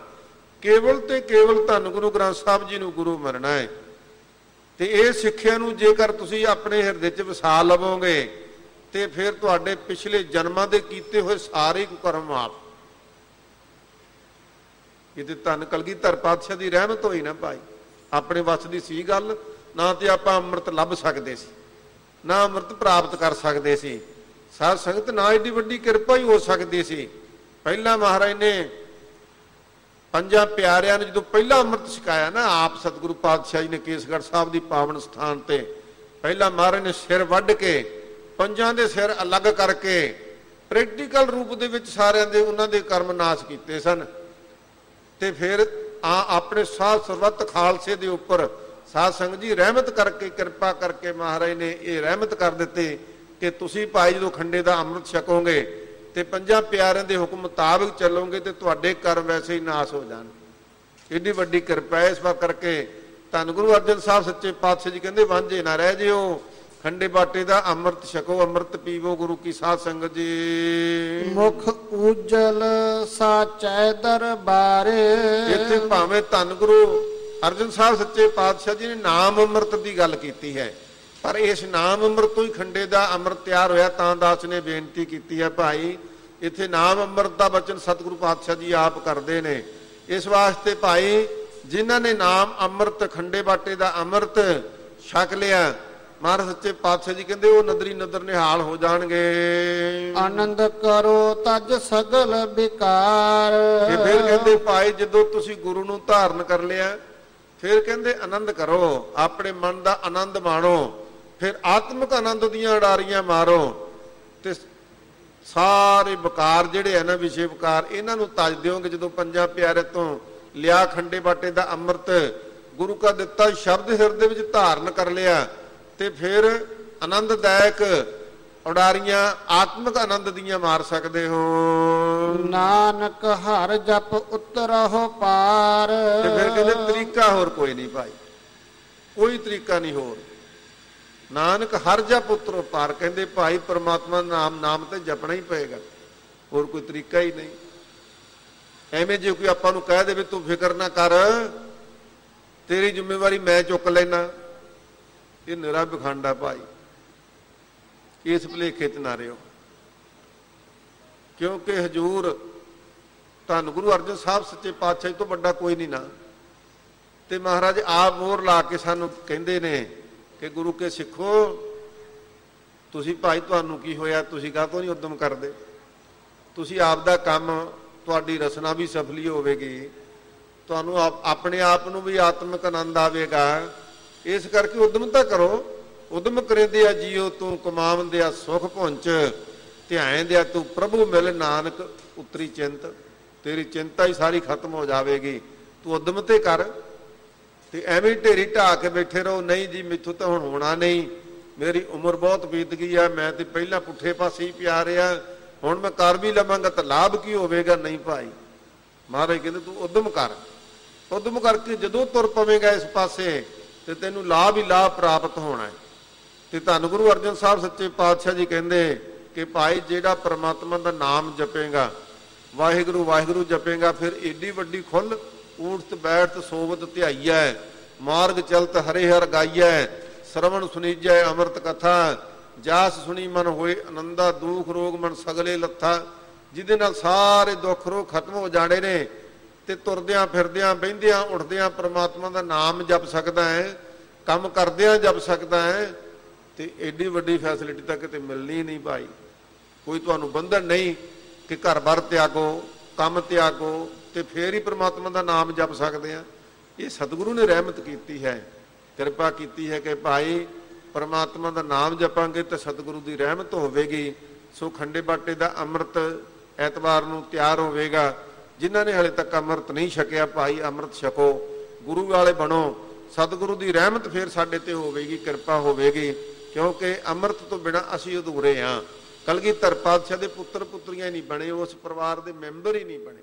ਕੇਵਲ ਤੇ ਕੇਵਲ ਧੰਨ ਗੁਰੂ ਗ੍ਰੰਥ ਸਾਹਿਬ ਜੀ ਨੂੰ ਗੁਰੂ ਮੰਨਣਾ ਹੈ। ਤੇ ਇਹ ਸਿੱਖਿਆ ਨੂੰ ਜੇਕਰ ਤੁਸੀਂ ਆਪਣੇ ਹਿਰਦੇ 'ਚ ਵਸਾ ਲਵੋਗੇ ਤੇ ਫਿਰ ਤੁਹਾਡੇ ਪਿਛਲੇ ਜਨਮਾਂ ਦੇ ਕੀਤੇ ਹੋਏ ਸਾਰੇ ਕੁਕਰਮ ਮਾਫ। ਇਹ ਤੇ ਧੰਨ ਕਲਗੀਧਰ ਪਾਤਸ਼ਾਹ ਦੀ ਰਹਿਮਤ ਹੋਈ ਨਾ ਭਾਈ। ਆਪਣੇ ਵੱਸ ਦੀ ਸੀ ਗੱਲ, ਨਾ ਤੇ ਆਪਾਂ ਅੰਮ੍ਰਿਤ ਲੱਭ ਸਕਦੇ ਸੀ, ਨਾ ਅੰਮ੍ਰਿਤ ਪ੍ਰਾਪਤ ਕਰ ਸਕਦੇ ਸੀ। ਸਾਧ ਸੰਗਤ, ਨਾ ਏਡੀ ਵੱਡੀ ਕਿਰਪਾ ਹੀ ਹੋ ਸਕਦੀ ਸੀ। ਪਹਿਲਾਂ ਮਹਾਰਾਜ ਨੇ ਪੰਜਾਂ ਪਿਆਰਿਆਂ ਨੂੰ ਜਦੋਂ ਪਹਿਲਾ ਅੰਮ੍ਰਿਤ ਛਕਾਇਆ ਨਾ, ਆਪ ਸਤਿਗੁਰੂ ਪਾਤਸ਼ਾਹ ਜੀ ਨੇ ਕੇਸਗੜ੍ਹ ਸਾਹਿਬ ਦੀ ਪਾਵਨ ਸਥਾਨ ਤੇ ਪਹਿਲਾਂ ਮਹਾਰਾਜ ਨੇ ਸਿਰ ਵੱਢ ਕੇ ਪੰਜਾਂ ਦੇ ਸਿਰ ਅਲੱਗ ਕਰਕੇ ਪ੍ਰੈਕਟੀਕਲ ਰੂਪ ਦੇ ਵਿੱਚ ਸਾਰਿਆਂ ਦੇ ਉਹਨਾਂ ਦੇ ਕਰਮ ਨਾਸ਼ ਕੀਤੇ ਸਨ। ਤੇ ਫਿਰ ਆਪਣੇ ਸਾਧ ਸਰਬੱਤ ਖਾਲਸੇ ਦੇ ਉੱਪਰ ਸਾਧ ਸੰਗਤ ਜੀ ਰਹਿਮਤ ਕਰਕੇ, ਕਿਰਪਾ ਕਰਕੇ ਮਹਾਰਾਜ ਨੇ ਇਹ ਰਹਿਮਤ ਕਰ ਦਿੱਤੇ ਕਿ ਤੁਸੀਂ ਭਾਈ ਜਦੋਂ ਖੰਡੇ ਦਾ ਅੰਮ੍ਰਿਤ ਛਕੋਗੇ ਤੇ ਪੰਜਾਂ ਪਿਆਰਿਆਂ ਦੇ ਹੁਕਮ ਮੁਤਾਬਕ ਚੱਲੋਗੇ ਤੇ ਤੁਹਾਡੇ ਕਰਮ ਵੈਸੇ ਹੀ ਨਾਸ਼ ਹੋ ਜਾਣ। ਏਡੀ ਵੱਡੀ ਕਿਰਪਾ ਹੈ। ਇਸ ਵਾਰ ਕਰਕੇ ਧੰਨ ਗੁਰੂ ਅਰਜਨ ਸਾਹਿਬ ਸੱਚੇ ਪਾਤਸ਼ਾਹ ਜੀ ਕਹਿੰਦੇ, ਵਾਂਝੇ ਨਾ ਰਹਿ ਜਿਓ, ਖੰਡੇ ਬਾਟੇ ਦਾ ਅੰਮ੍ਰਿਤ ਛਕੋ, ਅੰਮ੍ਰਿਤ ਪੀਵੋ ਗੁਰੂ ਕੀ ਸਾਧ ਸੰਗਤ ਜੀ। ਮੁਖ ਉਜਲ ਸਾਚੈ ਦਰਬਾਰੇ। ਇੱਥੇ ਭਾਵੇਂ ਧੰਨ ਗੁਰੂ ਅਰਜਨ ਸਾਹਿਬ ਸੱਚੇ ਪਾਤਸ਼ਾਹ ਜੀ ਨੇ ਨਾਮ ਅੰਮ੍ਰਿਤ ਦੀ ਗੱਲ ਕੀਤੀ ਹੈ, ਪਰ ਇਸ ਨਾਮ ਅੰਮ੍ਰਿਤ ਤੋਂ ਹੀ ਖੰਡੇ ਦਾ ਅੰਮ੍ਰਿਤ ਤਿਆਰ ਹੋਇਆ। ਤਾਂ ਦਾਸ ਨੇ ਬੇਨਤੀ ਕੀਤੀ ਹੈ ਭਾਈ, ਇੱਥੇ ਨਾਮ ਅੰਮ੍ਰਿਤ ਦਾ ਬਚਨ ਸਤਿਗੁਰੂ ਪਾਤਸ਼ਾਹ ਜੀ ਆਪ ਕਰਦੇ ਨੇ। ਇਸ ਵਾਸਤੇ ਭਾਈ ਜਿਨ੍ਹਾਂ ਨੇ ਨਾਮ ਅੰਮ੍ਰਿਤ, ਖੰਡੇ ਬਾਟੇ ਦਾ ਅੰਮ੍ਰਿਤ ਛਕ ਲਿਆ, ਮਹਾਰਾਜ ਸੱਚੇ ਪਾਤਸ਼ਾਹ ਜੀ ਕਹਿੰਦੇ ਉਹ ਨਦਰੀ ਨਦਰ ਨਿਹਾਲ ਹੋ ਜਾਣਗੇ। ਆਨੰਦ ਕਰੋ ਤਜ ਸਗਲ ਵਿਕਾਰ। ਤੇ ਫਿਰ ਕਹਿੰਦੇ ਭਾਈ ਜਦੋਂ ਤੁਸੀਂ ਗੁਰੂ ਨੂੰ ਧਾਰਨ ਕਰ ਲਿਆ, ਫਿਰ ਕਹਿੰਦੇ ਆਨੰਦ ਕਰੋ, ਆਪਣੇ ਮਨ ਦਾ ਆਨੰਦ ਮਾਣੋ, ਫਿਰ ਆਤਮਿਕ ਆਨੰਦ ਦੀਆਂ ਉਡਾਰੀਆਂ ਮਾਰੋ ਤੇ ਸਾਰੇ ਵਿਕਾਰ ਜਿਹੜੇ ਆ ਨਾ, ਵਿਸ਼ੇ ਵਿਕਾਰ, ਇਹਨਾਂ ਨੂੰ ਤਜ ਦਿਓਗੇ। ਜਦੋਂ ਪੰਜਾਂ ਪਿਆਰੇ ਤੋਂ ਲਿਆ ਖੰਡੇ ਬਾਟੇ ਦਾ ਅੰਮ੍ਰਿਤ, ਗੁਰੂ ਕਾ ਦਿੱਤਾ ਸ਼ਬਦ ਹਿਰਦੇ ਵਿੱਚ ਧਾਰਨ ਕਰ ਲਿਆ, ਤੇ ਫਿਰ ਆਨੰਦਦਾਇਕ ਉਡਾਰੀਆਂ ਆਤਮਿਕ ਆਨੰਦ ਦੀਆਂ ਮਾਰ ਸਕਦੇ ਹੋ। ਨਾਨਕ ਹਰ ਜਪ ਉਤਰਹੁ ਪਾਰ। ਤੇ ਫਿਰ ਕਹਿੰਦੇ ਤਰੀਕਾ ਹੋਰ ਕੋਈ ਨਹੀਂ ਭਾਈ, ਕੋਈ ਤਰੀਕਾ ਨਹੀਂ ਹੋਰ। ਨਾਨਕ ਹਰ ਜਪ ਉਤਰਹੁ ਪਾਰ। ਕਹਿੰਦੇ ਭਾਈ ਪਰਮਾਤਮਾ ਦਾ ਨਾਮ ਤੇ ਜਪਣਾ ਹੀ ਪਏਗਾ, ਹੋਰ ਕੋਈ ਤਰੀਕਾ ਹੀ ਨਹੀਂ। ਐਵੇਂ ਜੇ ਕੋਈ ਆਪਾਂ ਨੂੰ ਕਹਿ ਦੇਵੇ ਤੂੰ ਫਿਕਰ ਨਾ ਕਰ, ਤੇਰੀ ਜ਼ਿੰਮੇਵਾਰੀ ਮੈਂ ਚੁੱਕ ਲੈਣਾ, ਇਹ ਨਿਰਾ ਪਖੰਡ ਆ ਭਾਈ। ਇਸ ਭੁਲੇਖੇ 'ਚ ਨਾ ਰਿਓ, ਕਿਉਂਕਿ ਹਜ਼ੂਰ ਧੰਨ ਗੁਰੂ ਅਰਜਨ ਸਾਹਿਬ ਸੱਚੇ ਪਾਤਸ਼ਾਹ ਤੋਂ ਵੱਡਾ ਕੋਈ ਨਹੀਂ ਨਾ। ਤੇ ਮਹਾਰਾਜ ਆਪ ਮੋਹਰ ਲਾ ਕੇ ਸਾਨੂੰ ਕਹਿੰਦੇ ਨੇ ਕਿ ਗੁਰੂ ਕੇ ਸਿੱਖੋ, ਤੁਸੀਂ ਭਾਈ ਤੁਹਾਨੂੰ ਕੀ ਹੋਇਆ, ਤੁਸੀਂ ਕਾਹਤੋਂ ਨਹੀਂ ਉਦਮ ਕਰਦੇ? ਤੁਸੀਂ ਆਪ ਦਾ ਕੰਮ, ਤੁਹਾਡੀ ਰਸਨਾ ਵੀ ਸਫਲੀ ਹੋਵੇਗੀ, ਤੁਹਾਨੂੰ ਆਪਣੇ ਆਪ ਨੂੰ ਵੀ ਆਤਮਿਕ ਆਨੰਦ ਆਵੇਗਾ। ਇਸ ਕਰਕੇ ਉਦਮਤਾ ਕਰੋ। ਉਦਮ ਕਰਿੰਦਿਆ ਜੀਓ ਤੂੰ ਕਮਾਵੰਦਿਆ ਸੁਖ ਪਹੁੰਚ, ਧਿਆਨ ਦਿਆ ਤੂੰ ਪ੍ਰਭੂ ਮਿਲ ਨਾਨਕ ਉਤਰੀ ਚਿੰਤ। ਤੇਰੀ ਚਿੰਤਾ ਹੀ ਸਾਰੀ ਖਤਮ ਹੋ ਜਾਵੇਗੀ। ਤੂੰ ਉਦਮ ਤੇ ਕਰ, ਤੇ ਐਵੇਂ ਢੇਰੀ ਢਾ ਕੇ ਬੈਠੇ ਰਹੋ, ਨਹੀਂ ਜੀ ਮੈਥੋਂ ਤਾਂ ਹੁਣ ਹੋਣਾ ਨਹੀਂ, ਮੇਰੀ ਉਮਰ ਬਹੁਤ ਬੀਤ ਗਈ ਹੈ, ਮੈਂ ਤੇ ਪਹਿਲਾਂ ਪੁੱਠੇ ਪਾਸੇ ਹੀ ਪਿਆ ਰਿਹਾ, ਹੁਣ ਮੈਂ ਕਰ ਵੀ ਲਵਾਂਗਾ ਤਾਂ ਲਾਭ ਕੀ ਹੋਵੇਗਾ। ਨਹੀਂ ਭਾਈ, ਮਹਾਰਾਜ ਕਹਿੰਦੇ ਤੂੰ ਉਦਮ ਕਰ। ਉਦਮ ਕਰਕੇ ਜਦੋਂ ਤੁਰ ਪਵੇਗਾ ਇਸ ਪਾਸੇ ਤੇ ਤੈਨੂੰ ਲਾਭ ਹੀ ਲਾਭ ਪ੍ਰਾਪਤ ਹੋਣਾ ਹੈ। ਤੇ ਧੰਨ ਗੁਰੂ ਅਰਜਨ ਸਾਹਿਬ ਸੱਚੇ ਪਾਤਸ਼ਾਹ ਜੀ ਕਹਿੰਦੇ ਕਿ ਭਾਈ ਜਿਹੜਾ ਪ੍ਰਮਾਤਮਾ ਦਾ ਨਾਮ ਜਪੇਗਾ, ਵਾਹਿਗੁਰੂ ਵਾਹਿਗੁਰੂ ਜਪੇਗਾ, ਫਿਰ ਏਡੀ ਵੱਡੀ ਖੁੱਲ, ਊਠਤ ਬੈਠਤ ਸੋਵਤ ਧਿਆਈਐ, ਮਾਰਗ ਚਲਤ ਹਰੇ ਹਰ ਗਾਈਐ, ਸਰਵਣ ਸੁਨੀਜੈ ਅੰਮ੍ਰਿਤ ਕਥਾ, ਜਾਸ ਸੁਣੀ ਮਨ ਹੋਏ ਆਨੰਦਾ, ਦੁਖ ਰੋਗ ਮਨ ਸਗਲੇ ਲੱਥਾ। ਜਿਹਦੇ ਨਾਲ ਸਾਰੇ ਦੁੱਖ ਰੋਗ ਖਤਮ ਹੋ ਜਾਣੇ ਨੇ ਤੇ ਤੁਰਦਿਆਂ ਫਿਰਦਿਆਂ ਬਹਿੰਦਿਆਂ ਉੱਠਦਿਆਂ ਪ੍ਰਮਾਤਮਾ ਦਾ ਨਾਮ ਜਪ ਸਕਦਾ ਹੈ, ਕੰਮ ਕਰਦਿਆਂ ਜਪ ਸਕਦਾ ਹੈ, ਤੇ ਏਡੀ ਵੱਡੀ ਫੈਸਿਲਿਟੀ ਤਾਂ ਕਿਤੇ ਮਿਲਣੀ ਨਹੀਂ ਭਾਈ। ਕੋਈ ਤੁਹਾਨੂੰ ਬੰਧਨ ਨਹੀਂ ਕਿ ਘਰ-ਬਾਰ ਤਿਆਗੋ, ਕੰਮ ਤਿਆਗੋ ਤੇ ਫੇਰ ਹੀ ਪ੍ਰਮਾਤਮਾ ਦਾ ਨਾਮ ਜਪ ਸਕਦੇ ਆ। ਇਹ ਸਤਿਗੁਰੂ ਨੇ ਰਹਿਮਤ ਕੀਤੀ ਹੈ, ਕਿਰਪਾ ਕੀਤੀ ਹੈ ਕਿ ਭਾਈ ਪ੍ਰਮਾਤਮਾ ਦਾ ਨਾਮ ਜਪਾਂਗੇ ਤਾਂ ਸਤਿਗੁਰੂ ਦੀ ਰਹਿਮਤ ਹੋਵੇਗੀ। ਸੋ ਖੰਡੇ ਬਾਟੇ ਦਾ ਅੰਮ੍ਰਿਤ ਐਤਵਾਰ ਨੂੰ ਤਿਆਰ ਹੋਵੇਗਾ। ਜਿਨ੍ਹਾਂ ਨੇ ਹਲੇ ਤੱਕ ਅੰਮ੍ਰਿਤ ਨਹੀਂ ਛਕਿਆ ਭਾਈ ਅੰਮ੍ਰਿਤ ਛਕੋ, ਗੁਰੂ ਵਾਲੇ ਬਣੋ। ਸਤਿਗੁਰੂ ਦੀ ਰਹਿਮਤ ਫਿਰ ਸਾਡੇ ਤੇ ਹੋਵੇਗੀ, ਕਿਰਪਾ ਹੋਵੇਗੀ, ਕਿਉਂਕਿ ਅੰਮ੍ਰਿਤ ਤੋਂ ਬਿਨਾਂ ਅਸੀਂ ਅਧੂਰੇ ਹਾਂ। ਕਲਗੀਧਰ ਪਾਤਸ਼ਾਹ ਦੇ ਪੁੱਤਰ ਪੁੱਤਰੀਆਂ ਹੀ ਨਹੀਂ ਬਣੇ, ਉਸ ਪਰਿਵਾਰ ਦੇ ਮੈਂਬਰ ਹੀ ਨਹੀਂ ਬਣੇ।